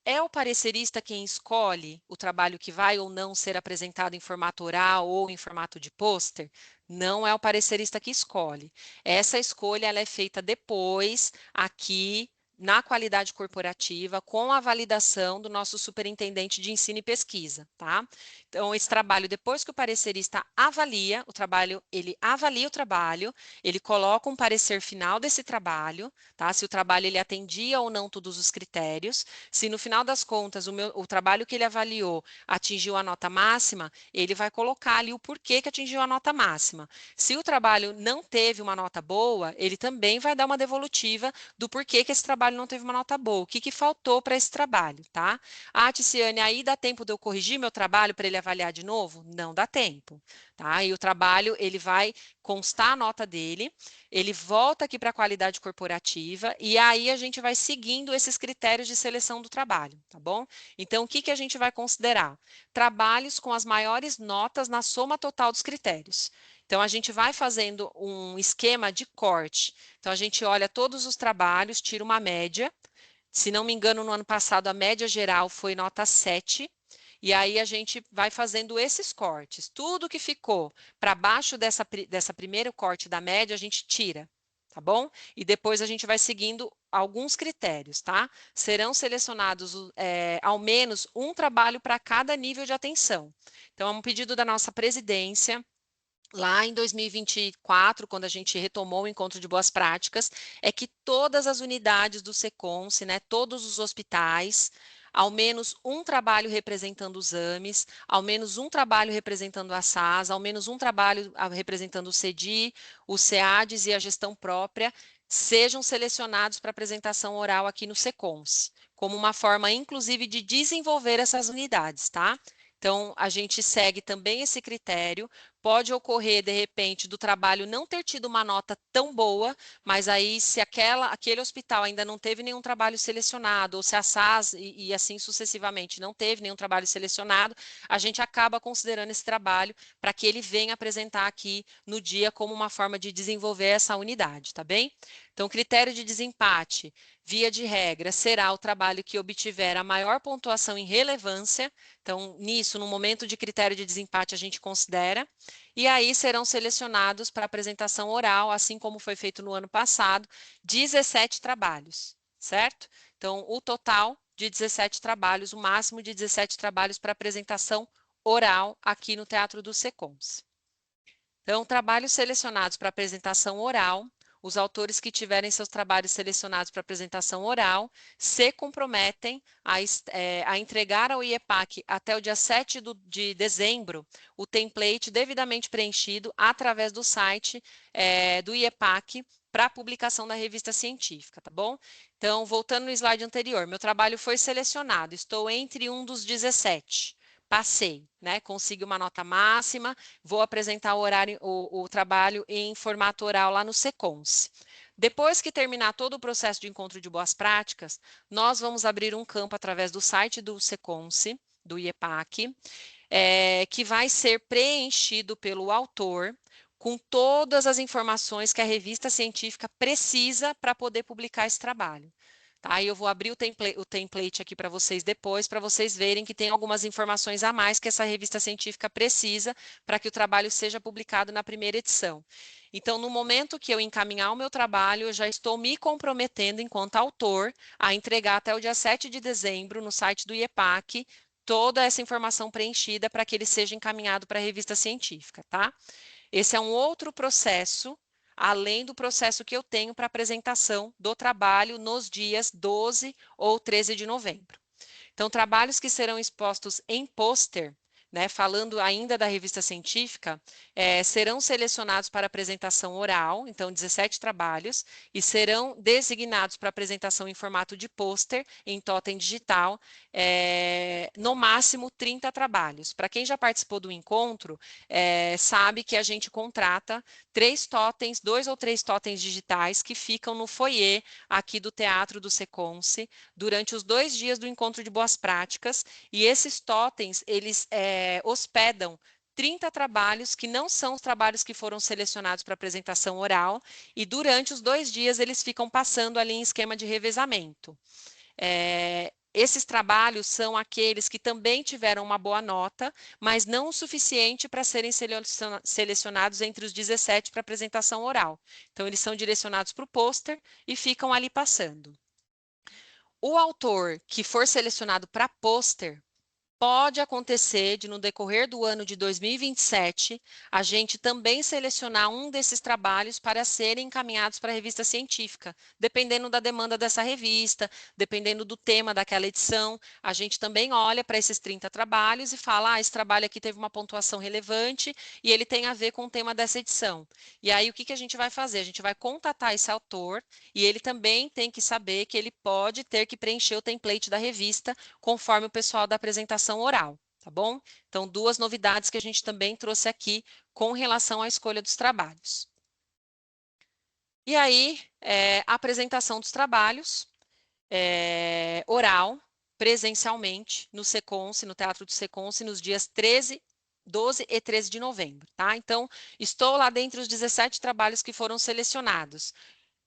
É o parecerista quem escolhe o trabalho que vai ou não ser apresentado em formato oral ou em formato de pôster? Não é o parecerista que escolhe. Essa escolha ela é feita depois, aqui, na qualidade corporativa, com a validação do nosso superintendente de ensino e pesquisa, tá? Então, esse trabalho, depois que o parecerista avalia o trabalho, ele avalia o trabalho, ele coloca um parecer final desse trabalho, tá? Se o trabalho ele atendia ou não todos os critérios, se no final das contas o trabalho que ele avaliou atingiu a nota máxima, ele vai colocar ali o porquê que atingiu a nota máxima. Se o trabalho não teve uma nota boa, ele também vai dar uma devolutiva do porquê que esse trabalho não teve uma nota boa, o que que faltou para esse trabalho, tá? Ticiane, aí dá tempo de eu corrigir meu trabalho para ele avaliar de novo? Não dá tempo, tá? E o trabalho, ele vai constar a nota dele, ele volta aqui para a qualidade corporativa e aí a gente vai seguindo esses critérios de seleção do trabalho, tá bom? Então, o que que a gente vai considerar? Trabalhos com as maiores notas na soma total dos critérios. Então, a gente vai fazendo um esquema de corte. Então, a gente olha todos os trabalhos, tira uma média, Se não me engano, no ano passado, a média geral foi nota 7, e aí a gente vai fazendo esses cortes. Tudo que ficou para baixo dessa primeiro corte da média, a gente tira, tá bom? E depois a gente vai seguindo alguns critérios, tá? Serão selecionados ao menos um trabalho para cada nível de atenção. Então, é um pedido da nossa presidência, lá em 2024, quando a gente retomou o encontro de boas práticas, é que todas as unidades do SECONSE, né, todos os hospitais, ao menos um trabalho representando os AMES, ao menos um trabalho representando a SAS, ao menos um trabalho representando o CEDI, o SEADES e a gestão própria, sejam selecionados para apresentação oral aqui no SECONSE, como uma forma, inclusive, de desenvolver essas unidades, tá? Então, a gente segue também esse critério. Pode ocorrer, de repente, do trabalho não ter tido uma nota tão boa, mas aí se aquele hospital ainda não teve nenhum trabalho selecionado, ou se a SAS e assim sucessivamente não teve nenhum trabalho selecionado, a gente acaba considerando esse trabalho para que ele venha apresentar aqui no dia como uma forma de desenvolver essa unidade, tá bem? Então, critério de desempate, via de regra, será o trabalho que obtiver a maior pontuação em relevância. Então, nisso, no momento de critério de desempate, a gente considera. E aí serão selecionados para apresentação oral, assim como foi feito no ano passado, 17 trabalhos, certo? Então, o total de 17 trabalhos, o máximo de 17 trabalhos para apresentação oral aqui no Teatro do SECONSE. Então, trabalhos selecionados para apresentação oral, os autores que tiverem seus trabalhos selecionados para apresentação oral se comprometem a entregar ao IEPAC até o dia 7 de dezembro o template devidamente preenchido através do site do IEPAC para publicação da revista científica, tá bom? Então, voltando no slide anterior, meu trabalho foi selecionado, estou entre um dos 17. Passei, né? Consegui uma nota máxima, vou apresentar o trabalho em formato oral lá no SECONSE. Depois que terminar todo o processo de encontro de boas práticas, nós vamos abrir um campo através do site do SECONSE, do IEPAC, que vai ser preenchido pelo autor com todas as informações que a revista científica precisa para poder publicar esse trabalho. Tá? Eu vou abrir o template aqui para vocês depois, para vocês verem que tem algumas informações a mais que essa revista científica precisa para que o trabalho seja publicado na primeira edição. Então, no momento que eu encaminhar o meu trabalho, eu já estou me comprometendo, enquanto autor, a entregar até o dia 7 de dezembro, no site do IEPAC, toda essa informação preenchida para que ele seja encaminhado para a revista científica, tá? Esse é um outro processo, além do processo que eu tenho para apresentação do trabalho nos dias 12 ou 13 de novembro. Então, trabalhos que serão expostos em pôster, né, falando ainda da revista científica, serão selecionados para apresentação oral, então 17 trabalhos, e serão designados para apresentação em formato de pôster, em totem digital, no máximo 30 trabalhos. Para quem já participou do encontro, sabe que a gente contrata 3 totens, 2 ou 3 totens digitais que ficam no foyer aqui do Teatro do SECONSE durante os 2 dias do encontro de boas práticas, e esses totens, eles hospedam 30 trabalhos que não são os trabalhos que foram selecionados para apresentação oral, e durante os 2 dias eles ficam passando ali em esquema de revezamento. Esses trabalhos são aqueles que também tiveram uma boa nota, mas não o suficiente para serem selecionados entre os 17 para apresentação oral. Então, eles são direcionados para o pôster e ficam ali passando. O autor que for selecionado para pôster, pode acontecer de, no decorrer do ano de 2027, a gente também selecionar um desses trabalhos para serem encaminhados para a revista científica, dependendo da demanda dessa revista, dependendo do tema daquela edição. A gente também olha para esses 30 trabalhos e fala, esse trabalho aqui teve uma pontuação relevante e ele tem a ver com o tema dessa edição. E aí, o que a gente vai fazer? A gente vai contatar esse autor e ele também tem que saber que ele pode ter que preencher o template da revista, conforme o pessoal da apresentação oral, tá bom? Então, 2 novidades que a gente também trouxe aqui com relação à escolha dos trabalhos. E aí, a apresentação dos trabalhos oral, presencialmente, no SECONSE, no Teatro do SECONSE, nos dias 12 e 13 de novembro, tá? Então, estou lá dentre os 17 trabalhos que foram selecionados.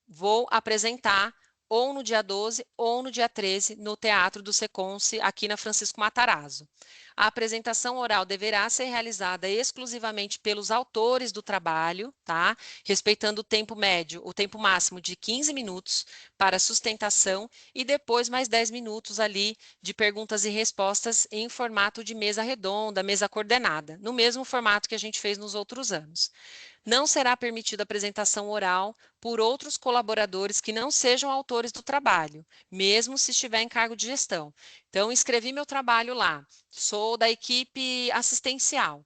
Vou apresentar ou no dia 12 ou no dia 13, no Teatro do Seconce, aqui na Francisco Matarazzo. A apresentação oral deverá ser realizada exclusivamente pelos autores do trabalho, tá? Respeitando o tempo médio, o tempo máximo de 15 minutos para sustentação e depois mais 10 minutos ali de perguntas e respostas em formato de mesa redonda, mesa coordenada, no mesmo formato que a gente fez nos outros anos. Não será permitida apresentação oral por outros colaboradores que não sejam autores do trabalho, mesmo se estiver em cargo de gestão. Então, escrevi meu trabalho lá, sou da equipe assistencial.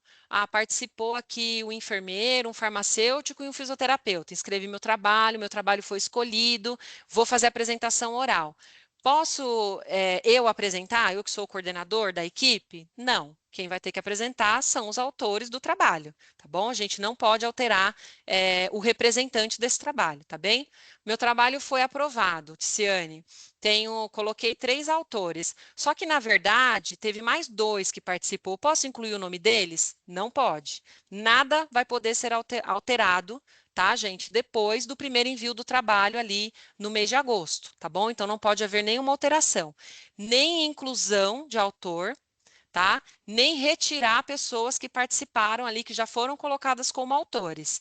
Participou aqui o enfermeiro, um farmacêutico e um fisioterapeuta. Escrevi meu trabalho foi escolhido, vou fazer a apresentação oral. Posso eu apresentar? Eu que sou o coordenador da equipe? Não. Quem vai ter que apresentar são os autores do trabalho, tá bom? A gente não pode alterar o representante desse trabalho, tá bem? Meu trabalho foi aprovado, Ticiane. Coloquei 3 autores, só que, na verdade, teve mais 2 que participou. Posso incluir o nome deles? Não pode. Nada vai poder ser alterado, tá, gente? Depois do primeiro envio do trabalho ali no mês de agosto, tá bom? Então, não pode haver nenhuma alteração, nem inclusão de autor, tá? Nem retirar pessoas que participaram ali, que já foram colocadas como autores.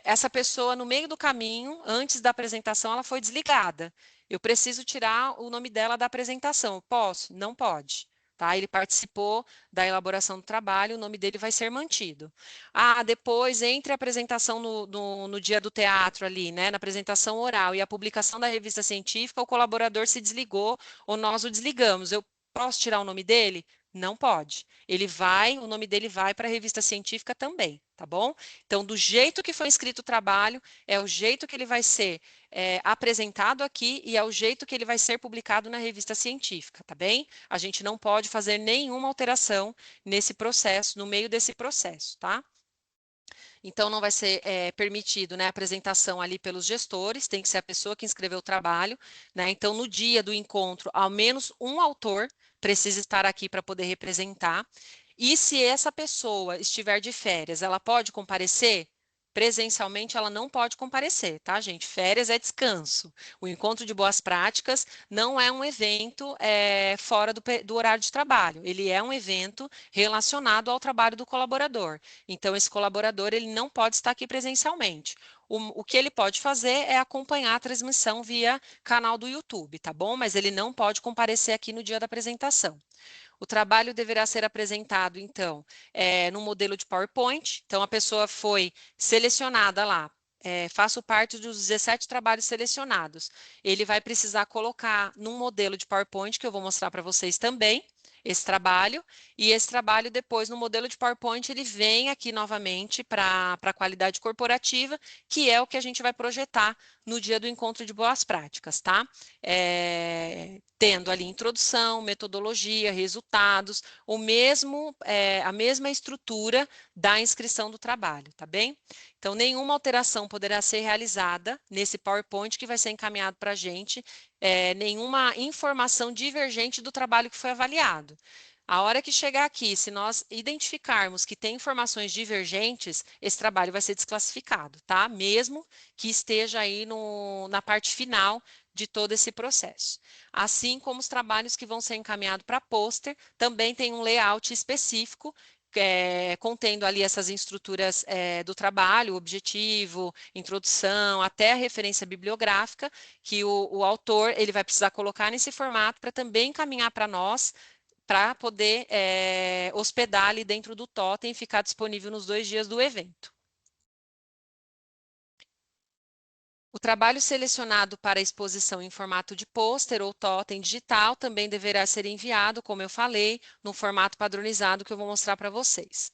Essa pessoa, no meio do caminho, antes da apresentação, ela foi desligada. Eu preciso tirar o nome dela da apresentação. Eu posso? Não pode. Tá? Ele participou da elaboração do trabalho, o nome dele vai ser mantido. Depois, entre a apresentação no dia do teatro ali, né, na apresentação oral e a publicação da revista científica, o colaborador se desligou ou nós o desligamos. Eu posso tirar o nome dele? Não pode. O nome dele vai para a revista científica também, tá bom? Então, do jeito que foi escrito o trabalho, é o jeito que ele vai ser apresentado aqui e é o jeito que ele vai ser publicado na revista científica, tá bem? A gente não pode fazer nenhuma alteração nesse processo, no meio desse processo, tá? Então, não vai ser permitido, né, a apresentação ali pelos gestores, tem que ser a pessoa que inscreveu o trabalho, né? Então, no dia do encontro, ao menos um autor precisa estar aqui para poder representar. E se essa pessoa estiver de férias, ela pode comparecer? Presencialmente, ela não pode comparecer, tá, gente? Férias é descanso. O encontro de boas práticas não é um evento fora do horário de trabalho. Ele é um evento relacionado ao trabalho do colaborador. Então, esse colaborador ele não pode estar aqui presencialmente. O que ele pode fazer é acompanhar a transmissão via canal do YouTube, tá bom? Mas ele não pode comparecer aqui no dia da apresentação. O trabalho deverá ser apresentado, então, no modelo de PowerPoint. Então, a pessoa foi selecionada lá. Faço parte dos 17 trabalhos selecionados. Ele vai precisar colocar num modelo de PowerPoint, que eu vou mostrar para vocês também, esse trabalho, e esse trabalho depois no modelo de PowerPoint ele vem aqui novamente para a qualidade corporativa, que é o que a gente vai projetar no dia do encontro de boas práticas, tá? Tendo ali introdução, metodologia, resultados, a mesma estrutura da inscrição do trabalho, tá bem? Então, nenhuma alteração poderá ser realizada nesse PowerPoint que vai ser encaminhado para a gente, nenhuma informação divergente do trabalho que foi avaliado. A hora que chegar aqui, se nós identificarmos que tem informações divergentes, esse trabalho vai ser desclassificado, tá? Mesmo que esteja aí na parte final de todo esse processo. Assim como os trabalhos que vão ser encaminhados para pôster, também tem um layout específico, contendo ali essas estruturas do trabalho, objetivo, introdução, até a referência bibliográfica, que o autor ele vai precisar colocar nesse formato para também encaminhar para nós, para poder hospedar ali dentro do totem e ficar disponível nos 2 dias do evento. O trabalho selecionado para exposição em formato de pôster ou totem digital também deverá ser enviado, como eu falei, no formato padronizado que eu vou mostrar para vocês.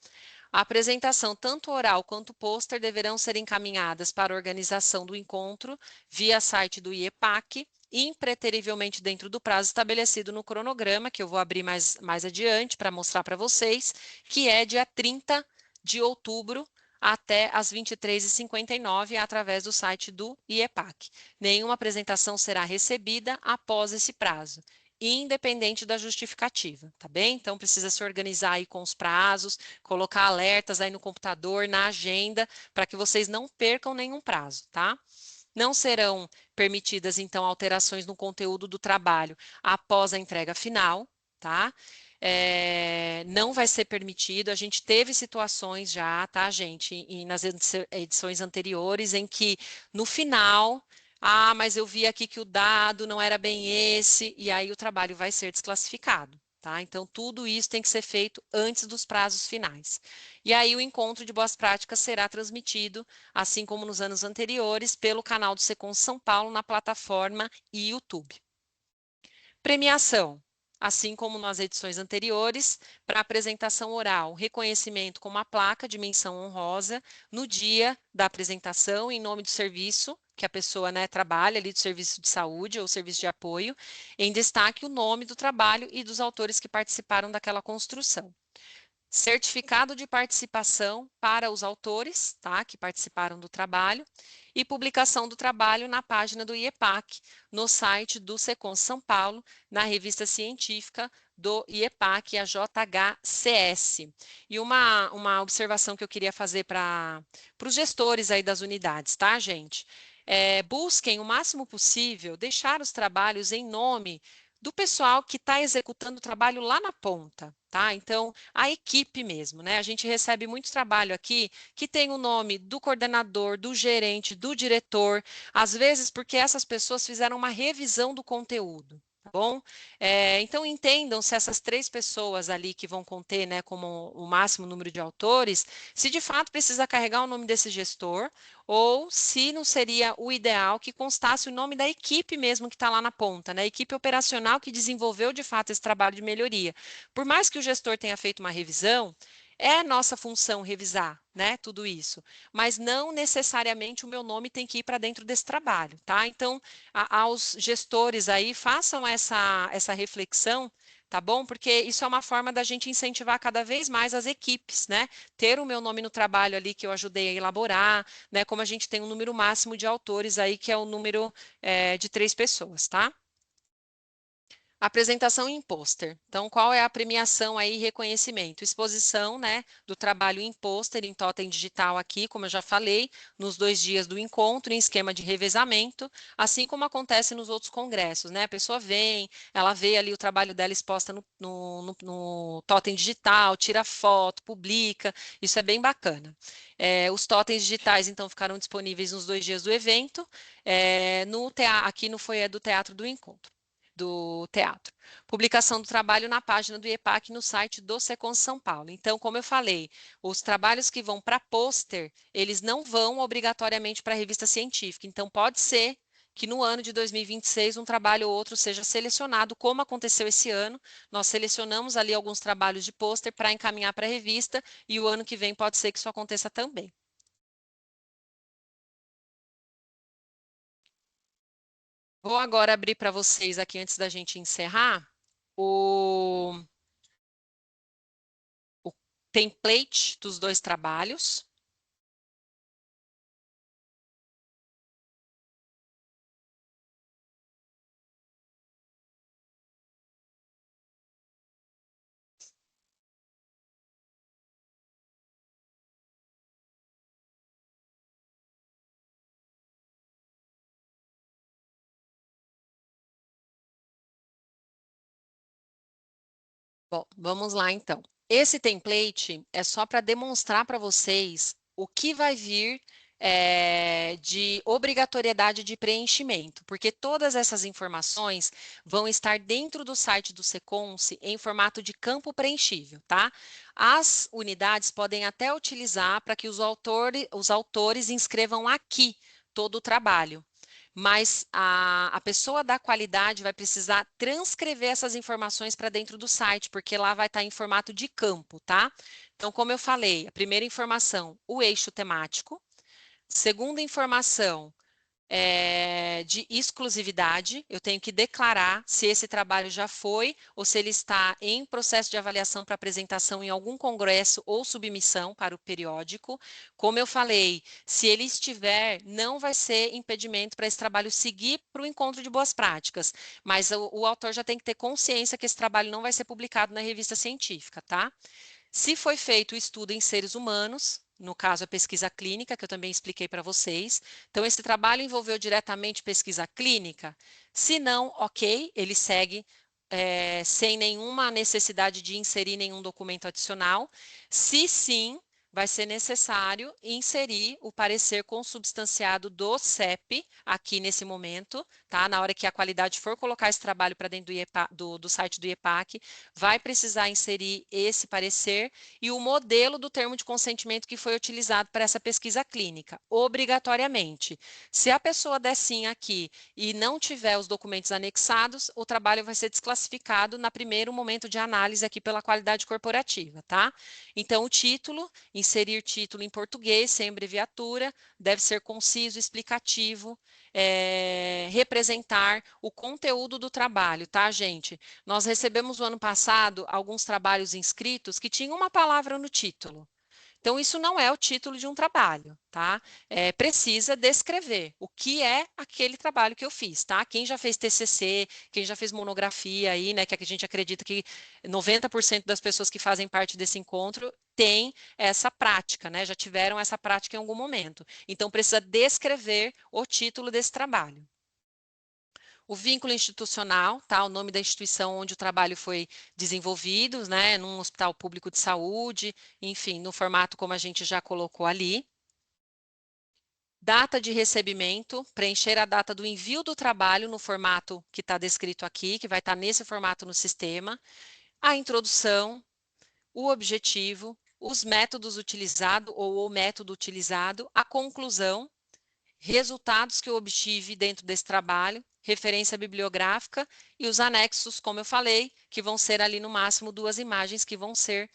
A apresentação, tanto oral quanto pôster, deverão ser encaminhadas para a organização do encontro via site do IEPAC, impreterivelmente dentro do prazo estabelecido no cronograma, que eu vou abrir mais adiante para mostrar para vocês, que é dia 30 de outubro, até às 23h59, através do site do IEPAC. Nenhuma apresentação será recebida após esse prazo, independente da justificativa, tá bem? Então, precisa se organizar aí com os prazos, colocar alertas aí no computador, na agenda, para que vocês não percam nenhum prazo, tá? Não serão permitidas, então, alterações no conteúdo do trabalho após a entrega final, tá? Não vai ser permitido. A gente teve situações já, tá, gente, e nas edições anteriores, em que no final, mas eu vi aqui que o dado não era bem esse, e aí o trabalho vai ser desclassificado. Tá? Então, tudo isso tem que ser feito antes dos prazos finais. E aí, o encontro de boas práticas será transmitido, assim como nos anos anteriores, pelo canal do Secom São Paulo na plataforma e YouTube. Premiação. Assim como nas edições anteriores, para apresentação oral, reconhecimento com uma placa de menção honrosa no dia da apresentação, em nome do serviço que a pessoa, né, trabalha ali, do serviço de saúde ou serviço de apoio, em destaque o nome do trabalho e dos autores que participaram daquela construção. Certificado de participação para os autores, tá, que participaram do trabalho, e publicação do trabalho na página do IEPAC, no site do Secom São Paulo, na revista científica do IEPAC, a JHCS. E uma observação que eu queria fazer para os gestores aí das unidades, tá, gente? Busquem o máximo possível deixar os trabalhos em nome do pessoal que está executando o trabalho lá na ponta, tá? Então, a equipe mesmo, né? A gente recebe muito trabalho aqui que tem o nome do coordenador, do gerente, do diretor, às vezes porque essas pessoas fizeram uma revisão do conteúdo. Tá bom? Então, entendam se essas 3 pessoas ali que vão conter, né, como o máximo número de autores, se de fato precisa carregar o nome desse gestor, ou se não seria o ideal que constasse o nome da equipe mesmo que está lá na ponta, né? A equipe operacional que desenvolveu de fato esse trabalho de melhoria. Por mais que o gestor tenha feito uma revisão, é nossa função revisar, né, tudo isso, mas não necessariamente o meu nome tem que ir para dentro desse trabalho, tá? Então, aos gestores aí, façam essa reflexão, tá bom? Porque isso é uma forma da gente incentivar cada vez mais as equipes, né? Ter o meu nome no trabalho ali que eu ajudei a elaborar, né? Como a gente tem um número máximo de autores aí, que é o número de 3 pessoas, tá? Apresentação em pôster. Então, qual é a premiação aí e reconhecimento? Exposição, né, do trabalho em pôster, em totem digital aqui, como eu já falei, nos 2 dias do encontro, em esquema de revezamento, assim como acontece nos outros congressos, né? A pessoa vem, ela vê ali o trabalho dela exposta no totem digital, tira foto, publica, isso é bem bacana. Os totens digitais, então, ficaram disponíveis nos 2 dias do evento, aqui no foyer do Teatro do Encontro. Do teatro. Publicação do trabalho na página do IEPAC no site do Secom São Paulo. Então, como eu falei, os trabalhos que vão para pôster, eles não vão obrigatoriamente para a revista científica. Então, pode ser que no ano de 2026 um trabalho ou outro seja selecionado, como aconteceu esse ano. Nós selecionamos ali alguns trabalhos de pôster para encaminhar para a revista e o ano que vem pode ser que isso aconteça também. Vou agora abrir para vocês aqui, antes da gente encerrar, o template dos 2 trabalhos. Bom, vamos lá então. Esse template é só para demonstrar para vocês o que vai vir de obrigatoriedade de preenchimento, porque todas essas informações vão estar dentro do site do Secom-se em formato de campo preenchível, tá? As unidades podem até utilizar para que os autores inscrevam aqui todo o trabalho. Mas a pessoa da qualidade vai precisar transcrever essas informações para dentro do site, porque lá vai estar em formato de campo, tá? Então, como eu falei, a primeira informação, o eixo temático. Segunda informação, de exclusividade, eu tenho que declarar se esse trabalho já foi ou se ele está em processo de avaliação para apresentação em algum congresso ou submissão para o periódico. Como eu falei, se ele estiver, não vai ser impedimento para esse trabalho seguir para o encontro de boas práticas, mas o autor já tem que ter consciência que esse trabalho não vai ser publicado na revista científica, tá? Se foi feito o estudo em seres humanos, no caso a pesquisa clínica, que eu também expliquei para vocês. Então, esse trabalho envolveu diretamente pesquisa clínica? Se não, ok, ele segue sem nenhuma necessidade de inserir nenhum documento adicional. Se sim, vai ser necessário inserir o parecer consubstanciado do CEP aqui nesse momento, tá? Na hora que a qualidade for colocar esse trabalho para dentro do site do IEPAC, vai precisar inserir esse parecer e o modelo do termo de consentimento que foi utilizado para essa pesquisa clínica, obrigatoriamente. Se a pessoa der sim aqui e não tiver os documentos anexados, o trabalho vai ser desclassificado no primeiro momento de análise aqui pela qualidade corporativa, tá? Então, o título, inserir título em português, sem abreviatura, deve ser conciso, explicativo, representar o conteúdo do trabalho, tá, gente? Nós recebemos no ano passado alguns trabalhos inscritos que tinham uma palavra no título. Então, isso não é o título de um trabalho, tá? Precisa descrever o que é aquele trabalho que eu fiz, tá? Quem já fez TCC, quem já fez monografia aí, né, que a gente acredita que 90% das pessoas que fazem parte desse encontro têm essa prática, né? Já tiveram essa prática em algum momento. Então, precisa descrever o título desse trabalho. O vínculo institucional, tá? O nome da instituição onde o trabalho foi desenvolvido, né? Num hospital público de saúde, enfim, no formato como a gente já colocou ali. Data de recebimento, preencher a data do envio do trabalho no formato que está descrito aqui, que vai estar nesse formato no sistema. A introdução, o objetivo, os métodos utilizados ou o método utilizado, a conclusão, resultados que eu obtive dentro desse trabalho, referência bibliográfica e os anexos, como eu falei, que vão ser ali no máximo 2 imagens que vão ser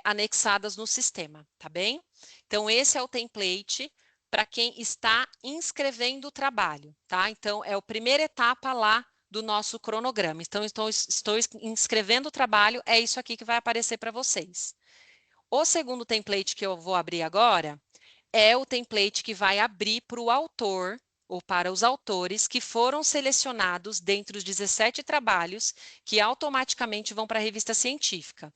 anexadas no sistema, tá bem? Então, esse é o template para quem está inscrevendo o trabalho, tá? Então, é a primeira etapa lá do nosso cronograma. Então, estou inscrevendo o trabalho, é isso aqui que vai aparecer para vocês. O segundo template que eu vou abrir agora é o template que vai abrir para o autor ou para os autores que foram selecionados dentre os 17 trabalhos que automaticamente vão para a revista científica.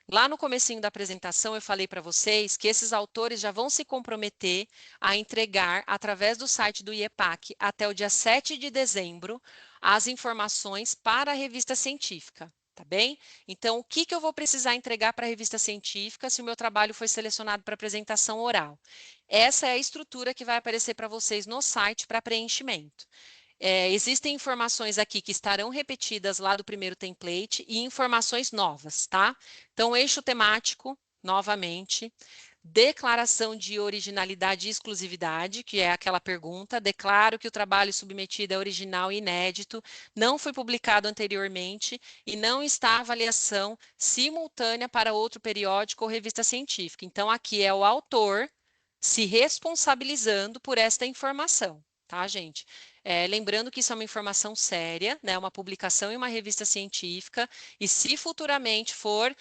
Lá no comecinho da apresentação eu falei para vocês que esses autores já vão se comprometer a entregar através do site do IEPAC até o dia 7 de dezembro as informações para a revista científica. Tá bem? Então, o que eu vou precisar entregar para a revista científica se o meu trabalho foi selecionado para apresentação oral? Essa é a estrutura que vai aparecer para vocês no site para preenchimento. Existem informações aqui que estarão repetidas lá do primeiro template e informações novas, tá? Então, eixo temático, novamente. Declaração de originalidade e exclusividade, que é aquela pergunta, declaro que o trabalho submetido é original e inédito, não foi publicado anteriormente e não está avaliação simultânea para outro periódico ou revista científica. Então, aqui é o autor se responsabilizando por esta informação, tá, gente? Lembrando que isso é uma informação séria, né, uma publicação em uma revista científica, e se futuramente for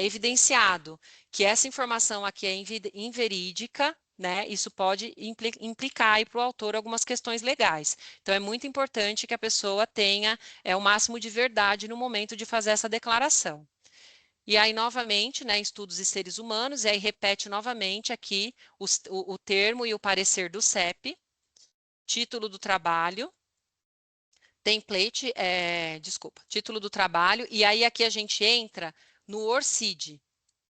evidenciado que essa informação aqui é inverídica, né, isso pode implicar para o autor algumas questões legais. Então, é muito importante que a pessoa tenha o máximo de verdade no momento de fazer essa declaração. E aí, novamente, né, estudos e seres humanos, e aí repete novamente aqui o termo e o parecer do CEP, título do trabalho, template, título do trabalho, e aí aqui a gente entra no ORCID,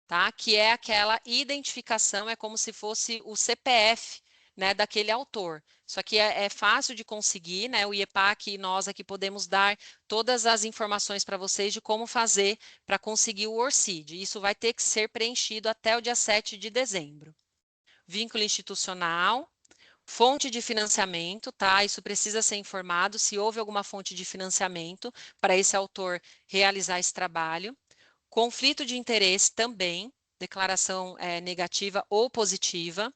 tá? Que é aquela identificação, é como se fosse o CPF, né, daquele autor. Isso aqui é fácil de conseguir, né? O IEPAC e nós aqui podemos dar todas as informações para vocês de como fazer para conseguir o ORCID. Isso vai ter que ser preenchido até o dia 7 de dezembro. Vínculo institucional. Fonte de financiamento, tá? Isso precisa ser informado se houve alguma fonte de financiamento para esse autor realizar esse trabalho. Conflito de interesse também, declaração negativa ou positiva.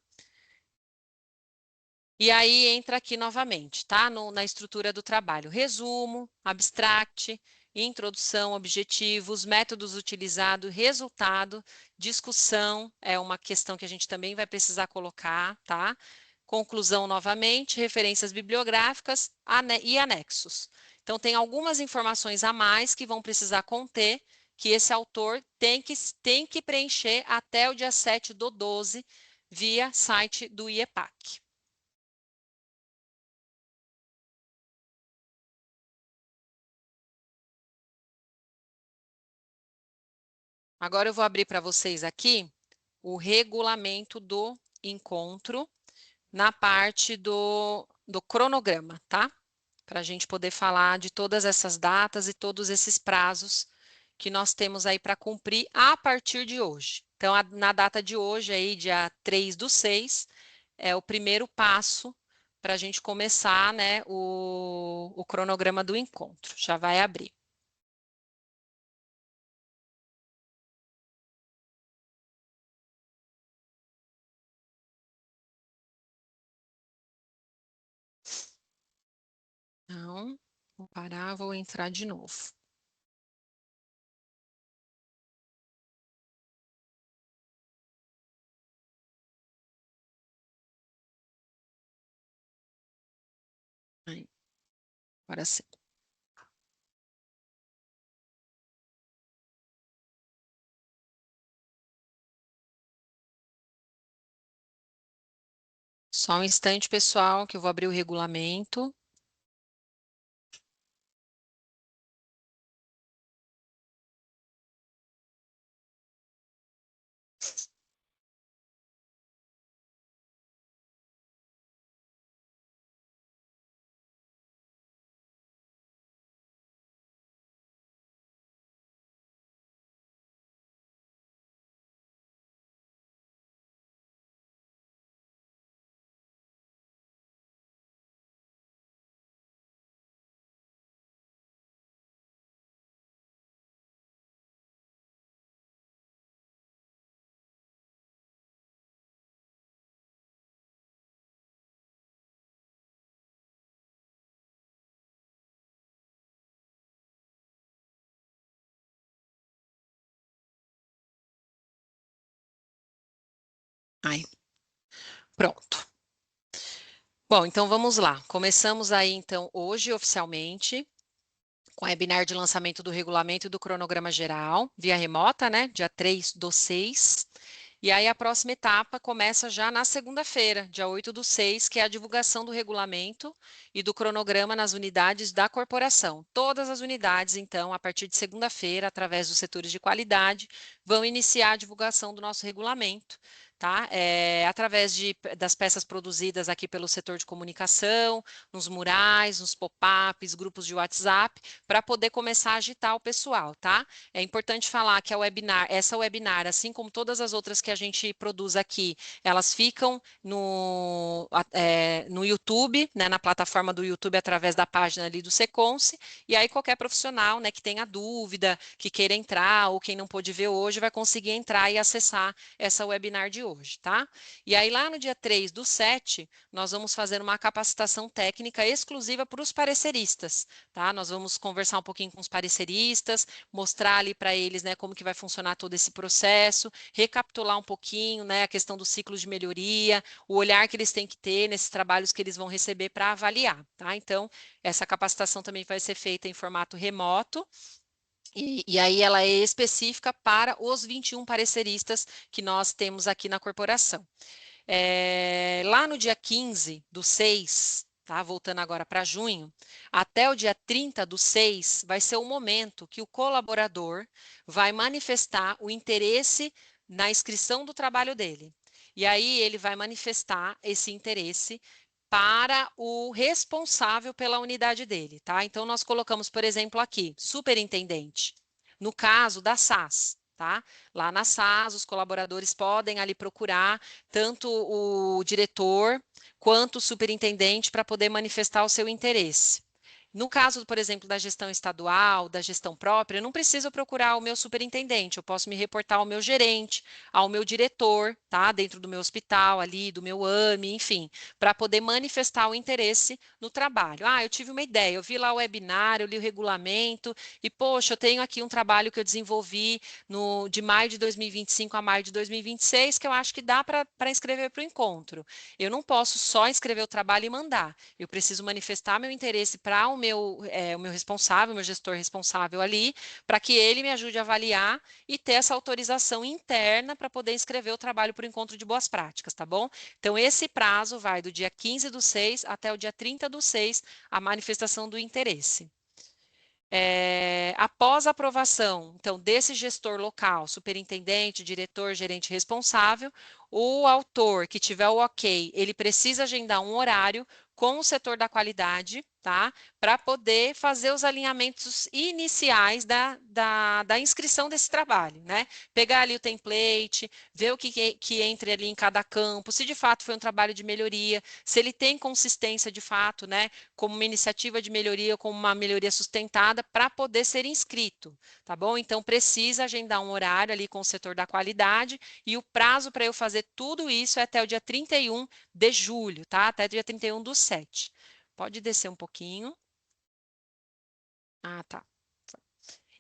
E aí entra aqui novamente, tá? Na estrutura do trabalho. Resumo, abstract, introdução, objetivos, métodos utilizados, resultado, discussão, é uma questão que a gente também vai precisar colocar, tá? Conclusão novamente, referências bibliográficas e anexos. Então, tem algumas informações a mais que vão precisar conter, que esse autor tem que preencher até o dia 7/12 via site do IEPAC. Agora eu vou abrir para vocês aqui o regulamento do encontro na parte do cronograma, tá? Para a gente poder falar de todas essas datas e todos esses prazos que nós temos aí para cumprir a partir de hoje. Então, na data de hoje, aí, dia 3/6, é o primeiro passo para a gente começar, né, o cronograma do encontro. Já vai abrir. Então, vou parar, vou entrar de novo. Aí. Agora sim. Só um instante, pessoal, que eu vou abrir o regulamento. Aí. Pronto. Bom, então vamos lá. Começamos aí, então, hoje, oficialmente, com o webinar de lançamento do regulamento e do cronograma geral, via remota, né? Dia 3/6. E aí a próxima etapa começa já na segunda-feira, dia 8/6, que é a divulgação do regulamento e do cronograma nas unidades da corporação. Todas as unidades, então, a partir de segunda-feira, através dos setores de qualidade, vão iniciar a divulgação do nosso regulamento, tá? Através das peças produzidas aqui pelo setor de comunicação, nos murais, nos pop-ups, grupos de WhatsApp, para poder começar a agitar o pessoal, tá? É importante falar que essa webinar, assim como todas as outras que a gente produz aqui, elas ficam no YouTube, né, na plataforma do YouTube, através da página ali do Seconce, e aí qualquer profissional, né, que tenha dúvida, que queira entrar, ou quem não pôde ver hoje, vai conseguir entrar e acessar essa webinar de hoje, tá? E aí lá no dia 3/7, nós vamos fazer uma capacitação técnica exclusiva para os pareceristas, tá? Nós vamos conversar um pouquinho com os pareceristas, mostrar ali para eles, né, como que vai funcionar todo esse processo, recapitular um pouquinho, né, a questão dos ciclos de melhoria, o olhar que eles têm que ter nesses trabalhos que eles vão receber para avaliar, tá? Então, essa capacitação também vai ser feita em formato remoto, e aí ela é específica para os 21 pareceristas que nós temos aqui na corporação. Lá no dia 15/6, tá? Voltando agora para junho, até o dia 30/6 vai ser o momento que o colaborador vai manifestar o interesse na inscrição do trabalho dele. E aí ele vai manifestar esse interesse para o responsável pela unidade dele, tá? Então, nós colocamos, por exemplo, aqui, superintendente, no caso da SAS, tá? Lá na SAS, os colaboradores podem ali procurar tanto o diretor quanto o superintendente para poder manifestar o seu interesse. No caso, por exemplo, da gestão estadual, da gestão própria, eu não preciso procurar o meu superintendente, eu posso me reportar ao meu gerente, ao meu diretor, tá? Dentro do meu hospital ali, do meu AME, enfim, para poder manifestar o interesse no trabalho. Ah, eu tive uma ideia, eu vi lá o webinar, eu li o regulamento e, poxa, eu tenho aqui um trabalho que eu desenvolvi de maio de 2025 a maio de 2026, que eu acho que dá para inscrever para o encontro. Eu não posso só inscrever o trabalho e mandar, eu preciso manifestar meu interesse para o meu responsável, o meu gestor responsável ali, para que ele me ajude a avaliar e ter essa autorização interna para poder inscrever o trabalho para o encontro de boas práticas, tá bom? Então, esse prazo vai do dia 15/6 até o dia 30/6, a manifestação do interesse. Após a aprovação, então, desse gestor local, superintendente, diretor, gerente responsável, o autor que tiver o ok, ele precisa agendar um horário com o setor da qualidade, tá? Para poder fazer os alinhamentos iniciais da inscrição desse trabalho, né? Pegar ali o template, ver o que entre ali em cada campo, se de fato foi um trabalho de melhoria, se ele tem consistência de fato, né? Como uma iniciativa de melhoria, como uma melhoria sustentada, para poder ser inscrito, tá bom? Então, precisa agendar um horário ali com o setor da qualidade e o prazo para eu fazer tudo isso é até o dia 31 de julho, tá? Até o dia 31/7. Pode descer um pouquinho. Ah, tá.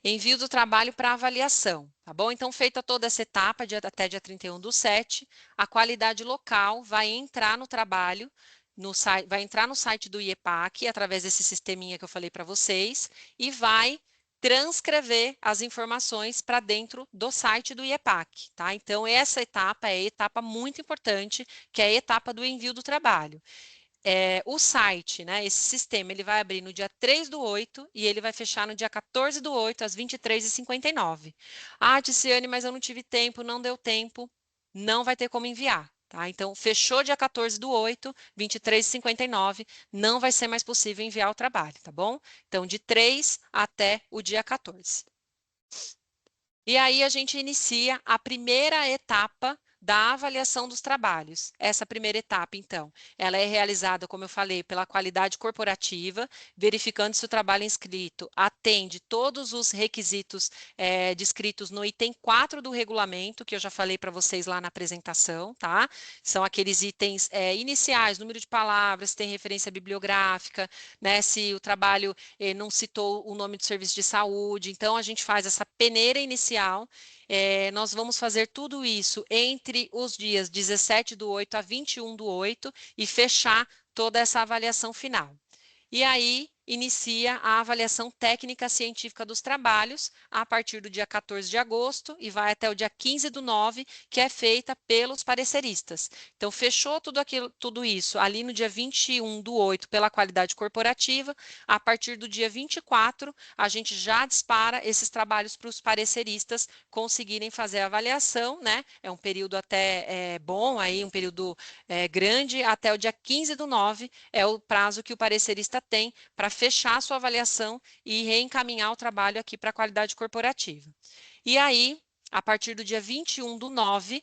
Envio do trabalho para avaliação, tá bom? Então, feita toda essa etapa, até dia 31/7, a qualidade local vai entrar no trabalho, vai entrar no site do IEPAC, através desse sisteminha que eu falei para vocês, e vai transcrever as informações para dentro do site do IEPAC, tá? Então, essa etapa é a etapa muito importante, que é a etapa do envio do trabalho. O site, né, esse sistema, ele vai abrir no dia 3/8 e ele vai fechar no dia 14/8, às 23h59. Ah, Ticiane, mas eu não tive tempo, não deu tempo, não vai ter como enviar, tá? Então, fechou dia 14/8, 23h59, não vai ser mais possível enviar o trabalho, tá bom? Então, de 3 até o dia 14. E aí, a gente inicia a primeira etapa da avaliação dos trabalhos. Essa primeira etapa, então, ela é realizada, como eu falei, pela qualidade corporativa, verificando se o trabalho inscrito atende todos os requisitos descritos no item 4 do regulamento, que eu já falei para vocês lá na apresentação, tá? São aqueles itens iniciais, número de palavras, se tem referência bibliográfica, né? Se o trabalho não citou o nome do serviço de saúde. Então, a gente faz essa peneira inicial. Nós vamos fazer tudo isso entre os dias 17/8 a 21/8 e fechar toda essa avaliação final. E aí, inicia a avaliação técnica científica dos trabalhos a partir do dia 14 de agosto e vai até o dia 15/9, que é feita pelos pareceristas. Então, fechou tudo isso ali no dia 21/8 pela qualidade corporativa. A partir do dia 24, a gente já dispara esses trabalhos para os pareceristas conseguirem fazer a avaliação, né? É um período até bom, aí um período grande, até o dia 15/9 é o prazo que o parecerista tem para fechar a sua avaliação e reencaminhar o trabalho aqui para a qualidade corporativa. E aí, a partir do dia 21/9,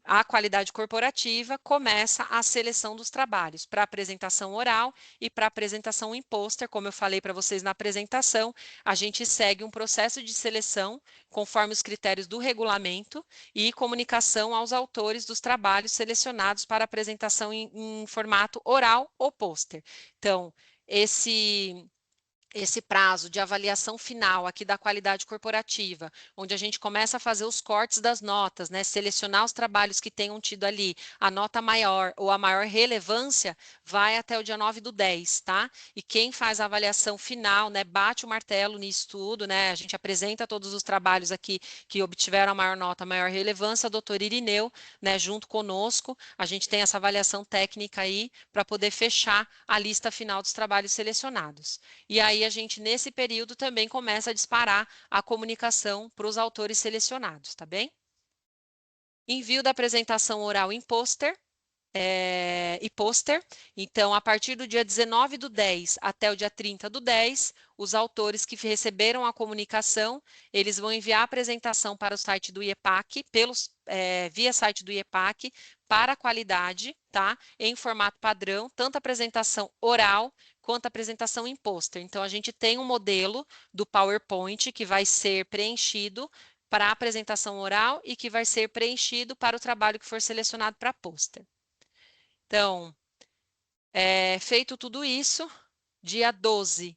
a qualidade corporativa começa a seleção dos trabalhos para apresentação oral e para apresentação em pôster. Como eu falei para vocês na apresentação, a gente segue um processo de seleção conforme os critérios do regulamento e comunicação aos autores dos trabalhos selecionados para apresentação em formato oral ou pôster. Então, esse prazo de avaliação final aqui da qualidade corporativa, onde a gente começa a fazer os cortes das notas, né? Selecionar os trabalhos que tenham tido ali a nota maior ou a maior relevância, vai até o dia 9/10, tá? E quem faz a avaliação final, né, bate o martelo nisso tudo, né? A gente apresenta todos os trabalhos aqui que obtiveram a maior nota, a maior relevância, a doutora Irineu, né, junto conosco, a gente tem essa avaliação técnica aí para poder fechar a lista final dos trabalhos selecionados. E aí, a gente, nesse período, também começa a disparar a comunicação para os autores selecionados, tá bem? Envio da apresentação oral em pôster e pôster. Então, a partir do dia 19/10 até o dia 30/10, os autores que receberam a comunicação, eles vão enviar a apresentação para o site do IEPAC, via site do IEPAC, para a qualidade, tá? Em formato padrão, tanto a apresentação oral quanto a apresentação em pôster. Então, a gente tem um modelo do PowerPoint que vai ser preenchido para a apresentação oral e que vai ser preenchido para o trabalho que for selecionado para pôster. Então, feito tudo isso, dia 12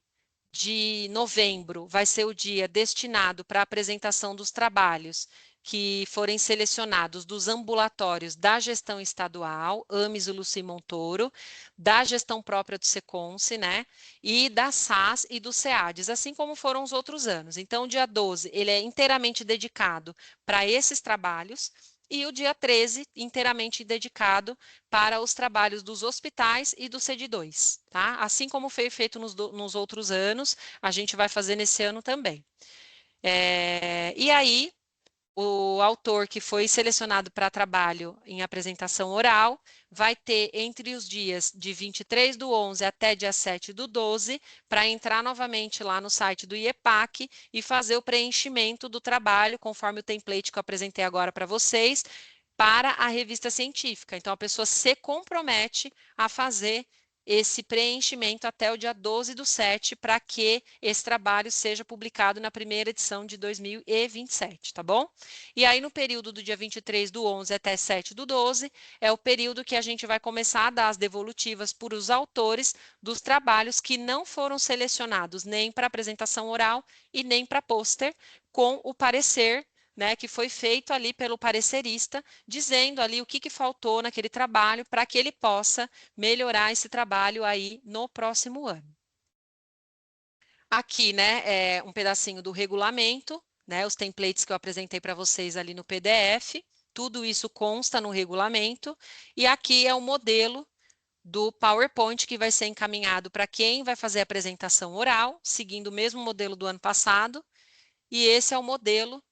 de novembro vai ser o dia destinado para a apresentação dos trabalhos que forem selecionados dos ambulatórios da gestão estadual, AMES e Luci Montoro, da gestão própria do Seconce, né, e da SAS e do SEADES, assim como foram os outros anos. Então, o dia 12, ele é inteiramente dedicado para esses trabalhos, e o dia 13, inteiramente dedicado para os trabalhos dos hospitais e do CED2, tá? Assim como foi feito nos outros anos, a gente vai fazer nesse ano também. E aí, o autor que foi selecionado para trabalho em apresentação oral vai ter entre os dias de 23/11 até dia 7/12 para entrar novamente lá no site do IEPAC e fazer o preenchimento do trabalho, conforme o template que eu apresentei agora para vocês, para a revista científica. Então, a pessoa se compromete a fazer esse preenchimento até o dia 12/7 para que esse trabalho seja publicado na primeira edição de 2027, tá bom? E aí, no período do dia 23/11 até 7/12, é o período que a gente vai começar a dar as devolutivas por os autores dos trabalhos que não foram selecionados nem para apresentação oral e nem para pôster, com o parecer, né, que foi feito ali pelo parecerista, dizendo ali o que faltou naquele trabalho para que ele possa melhorar esse trabalho aí no próximo ano. Aqui, né, é um pedacinho do regulamento, né, os templates que eu apresentei para vocês ali no PDF, tudo isso consta no regulamento, e aqui é o modelo do PowerPoint que vai ser encaminhado para quem vai fazer a apresentação oral, seguindo o mesmo modelo do ano passado, e esse é o modelo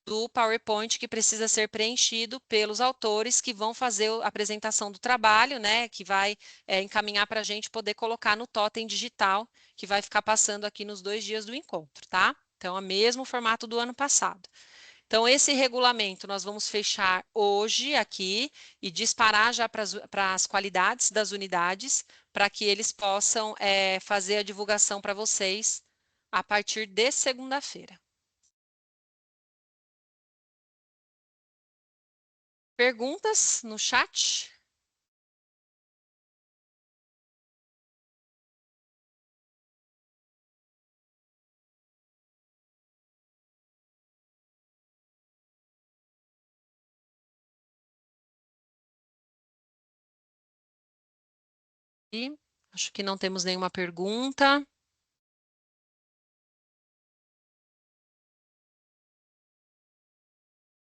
do PowerPoint que precisa ser preenchido pelos autores que vão fazer a apresentação do trabalho, né, que vai encaminhar para a gente poder colocar no totem digital, que vai ficar passando aqui nos 2 dias do encontro, tá? Então, é o mesmo formato do ano passado. Então, esse regulamento nós vamos fechar hoje aqui e disparar já para as qualidades das unidades, para que eles possam fazer a divulgação para vocês a partir de segunda-feira. Perguntas no chat? E acho que não temos nenhuma pergunta.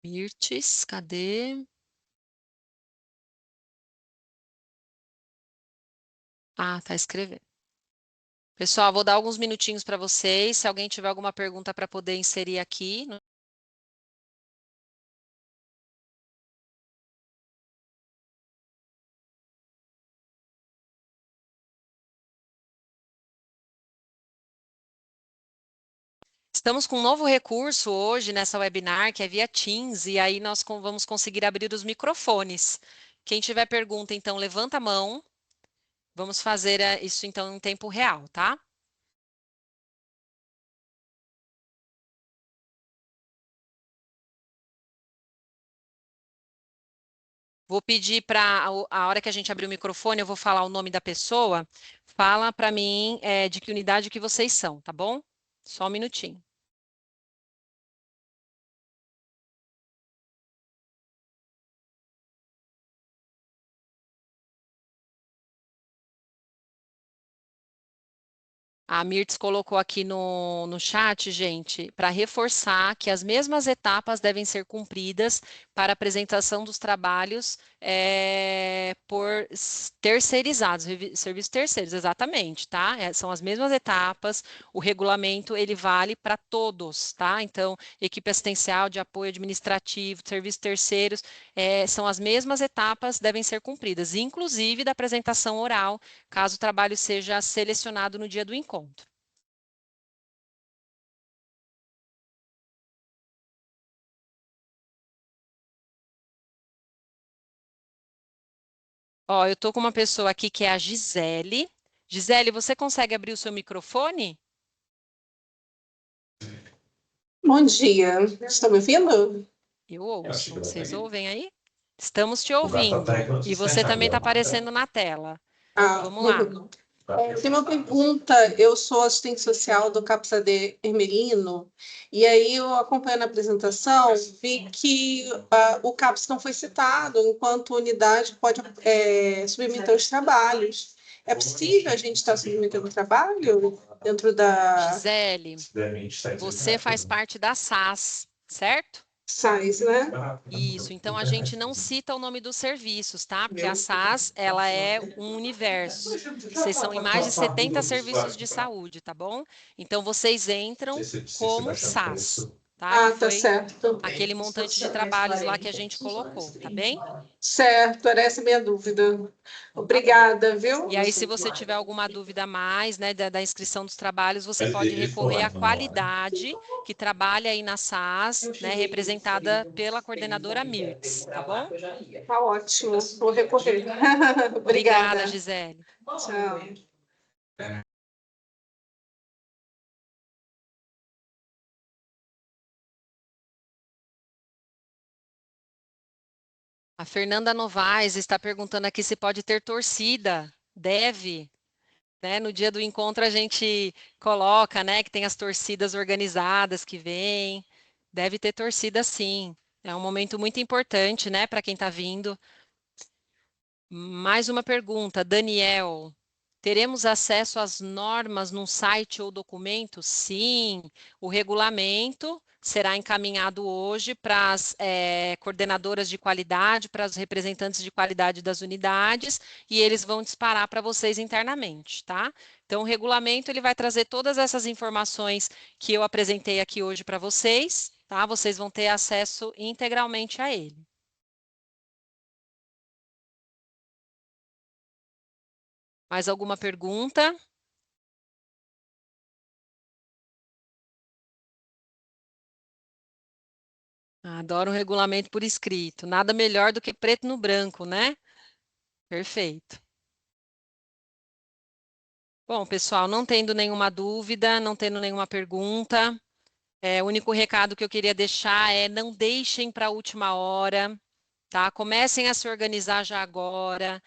Mirtes, cadê? Ah, tá escrevendo. Pessoal, vou dar alguns minutinhos para vocês. Se alguém tiver alguma pergunta para poder inserir aqui. Estamos com um novo recurso hoje nessa webinar, que é via Teams, e aí nós vamos conseguir abrir os microfones. Quem tiver pergunta, então, levanta a mão. Vamos fazer isso, então, em tempo real, tá? Vou pedir para, a hora que a gente abrir o microfone, eu vou falar o nome da pessoa. Fala para mim de que unidade que vocês são, tá bom? Só um minutinho. A Mirtz colocou aqui no chat, gente, para reforçar que as mesmas etapas devem ser cumpridas para a apresentação dos trabalhos por terceirizados, serviços terceiros, exatamente, tá? São as mesmas etapas, o regulamento, ele vale para todos, tá? Então, equipe assistencial, de apoio administrativo, serviços terceiros, são as mesmas etapas, devem ser cumpridas, inclusive da apresentação oral, caso o trabalho seja selecionado no dia do encontro. Ó, eu estou com uma pessoa aqui que é a Gisele. Gisele, você consegue abrir o seu microfone? Bom dia, estão me ouvindo? Eu ouço. Vocês ouvem aí? Estamos te ouvindo. E você também está aparecendo na tela. Vamos lá. Tem uma pergunta. Eu sou assistente social do CAPS-AD Ermelino, e aí eu acompanhando a apresentação, vi que o CAPS não foi citado enquanto unidade pode submeter os trabalhos. É possível a gente estar submetendo trabalho dentro da... Gisele, você faz parte da SAS, certo? SAS, né? Isso, então a gente não cita o nome dos serviços, tá? Porque a SAS, ela é um universo. Vocês são em mais de 70 serviços de saúde, tá bom? Então vocês entram como SAS, tá? Que Tá foi certo. aquele montante de trabalhos lá que a gente colocou, tá bem? Certo, era essa a minha dúvida. Obrigada, viu? E aí, se você tiver alguma dúvida a mais, né, da inscrição dos trabalhos, você pode recorrer à qualidade, que trabalha aí na SAS, né, representada pela coordenadora Mirtz, tá bom? Tá ótimo, vou recorrer. Obrigada, Gisele. Tchau. A Fernanda Novaes está perguntando aqui se pode ter torcida. Deve, né? No dia do encontro a gente coloca, né, que tem as torcidas organizadas que vêm. Deve ter torcida, sim. É um momento muito importante, né, para quem está vindo. Mais uma pergunta, Daniel. Teremos acesso às normas num site ou documento? Sim, o regulamento será encaminhado hoje para as coordenadoras de qualidade, para os representantes de qualidade das unidades, e eles vão disparar para vocês internamente, tá? Então, o regulamento ele vai trazer todas essas informações que eu apresentei aqui hoje para vocês, tá? Vocês vão ter acesso integralmente a ele. Mais alguma pergunta? Adoro um regulamento por escrito. Nada melhor do que preto no branco, né? Perfeito. Bom, pessoal, não tendo nenhuma dúvida, não tendo nenhuma pergunta, o único recado que eu queria deixar é não deixem para a última hora, tá? Comecem a se organizar já agora,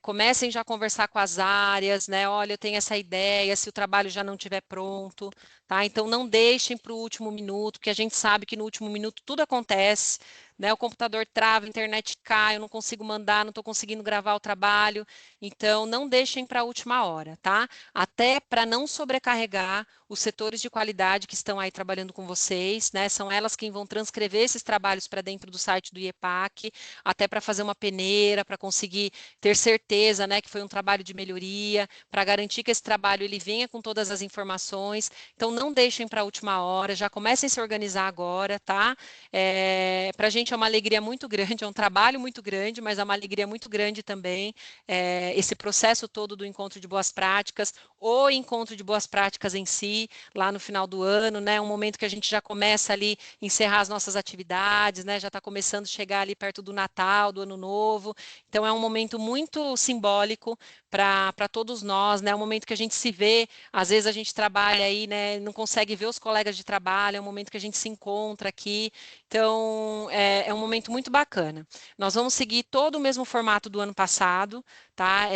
comecem já a conversar com as áreas, né? Olha, eu tenho essa ideia, se o trabalho já não estiver pronto, tá? Então, não deixem para o último minuto, porque a gente sabe que no último minuto tudo acontece, né? O computador trava, a internet cai, eu não consigo mandar, não estou conseguindo gravar o trabalho. Então, não deixem para a última hora, tá? Até para não sobrecarregar os setores de qualidade que estão aí trabalhando com vocês, né? São elas quem vão transcrever esses trabalhos para dentro do site do IEPAC, até para fazer uma peneira, para conseguir ter certeza, né, que foi um trabalho de melhoria, para garantir que esse trabalho ele venha com todas as informações. Então, não deixem para a última hora, já comecem a se organizar agora, tá? Para a gente é uma alegria muito grande, é um trabalho muito grande, mas é uma alegria muito grande também esse processo todo do encontro de boas práticas, o encontro de boas práticas em si, lá no final do ano, né? Um momento que a gente já começa ali a encerrar as nossas atividades, né? Já está começando a chegar ali perto do Natal, do Ano Novo. Então, é um momento muito simbólico para todos nós, né? É um momento que a gente se vê, às vezes a gente trabalha aí, né? Não consegue ver os colegas de trabalho, é um momento que a gente se encontra aqui. Então, é um momento muito bacana. Nós vamos seguir todo o mesmo formato do ano passado, tá?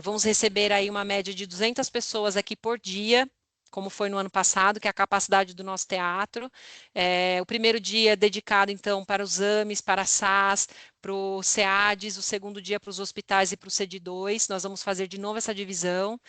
Vamos receber aí uma média de 200 pessoas aqui por dia, como foi no ano passado, que é a capacidade do nosso teatro. O primeiro dia dedicado, então, para os AMES, para a SAS, para o SEADES, o segundo dia para os hospitais e para o CED2. Nós vamos fazer de novo essa divisão.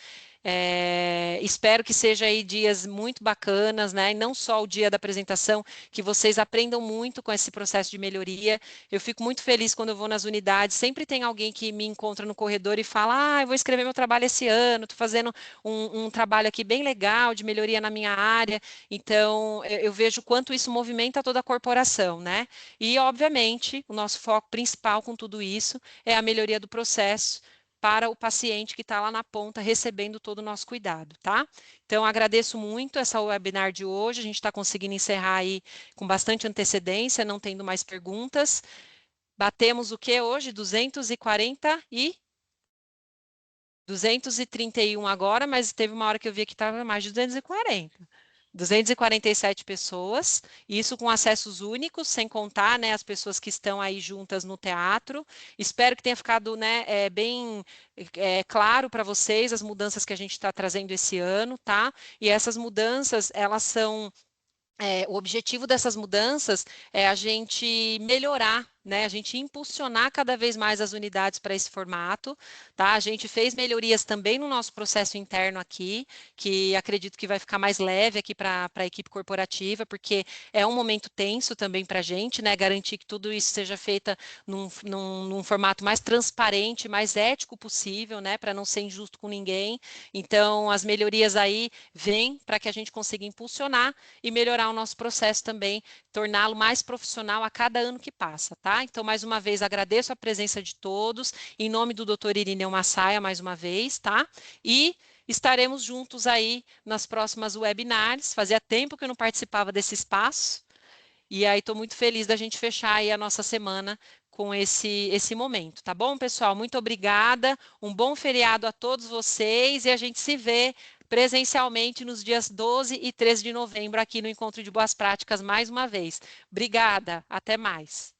Espero que seja aí dias muito bacanas, né? E não só o dia da apresentação, que vocês aprendam muito com esse processo de melhoria. Eu fico muito feliz quando eu vou nas unidades, sempre tem alguém que me encontra no corredor e fala, eu vou escrever meu trabalho esse ano, estou fazendo um trabalho aqui bem legal de melhoria na minha área. Então, eu vejo quanto isso movimenta toda a corporação, né? E, obviamente, o nosso foco principal com tudo isso é a melhoria do processo para o paciente que está lá na ponta recebendo todo o nosso cuidado, tá? Então, agradeço muito essa webinar de hoje, a gente está conseguindo encerrar aí com bastante antecedência, não tendo mais perguntas. Batemos o que hoje? 231 agora, mas teve uma hora que eu vi que estava mais de 240. 247 pessoas, isso com acessos únicos, sem contar, né, as pessoas que estão aí juntas no teatro. Espero que tenha ficado, né, bem claro para vocês as mudanças que a gente está trazendo esse ano, tá? E essas mudanças, elas são... o objetivo dessas mudanças é a gente melhorar, né? A gente impulsionar cada vez mais as unidades para esse formato, tá? A gente fez melhorias também no nosso processo interno aqui, que acredito que vai ficar mais leve aqui para a equipe corporativa, porque é um momento tenso também para a gente, né? Garantir que tudo isso seja feito num formato mais transparente, mais ético possível, né? Para não ser injusto com ninguém. Então, as melhorias aí vêm para que a gente consiga impulsionar e melhorar o nosso processo também, torná-lo mais profissional a cada ano que passa, tá? Então, mais uma vez, agradeço a presença de todos, em nome do Dr. Irineu Massaia, mais uma vez, tá? E estaremos juntos aí nas próximas webinars. Fazia tempo que eu não participava desse espaço, e aí estou muito feliz da gente fechar aí a nossa semana com esse momento, tá bom, pessoal? Muito obrigada, um bom feriado a todos vocês, e a gente se vê presencialmente nos dias 12 e 13 de novembro aqui no Encontro de Boas Práticas mais uma vez. Obrigada, até mais.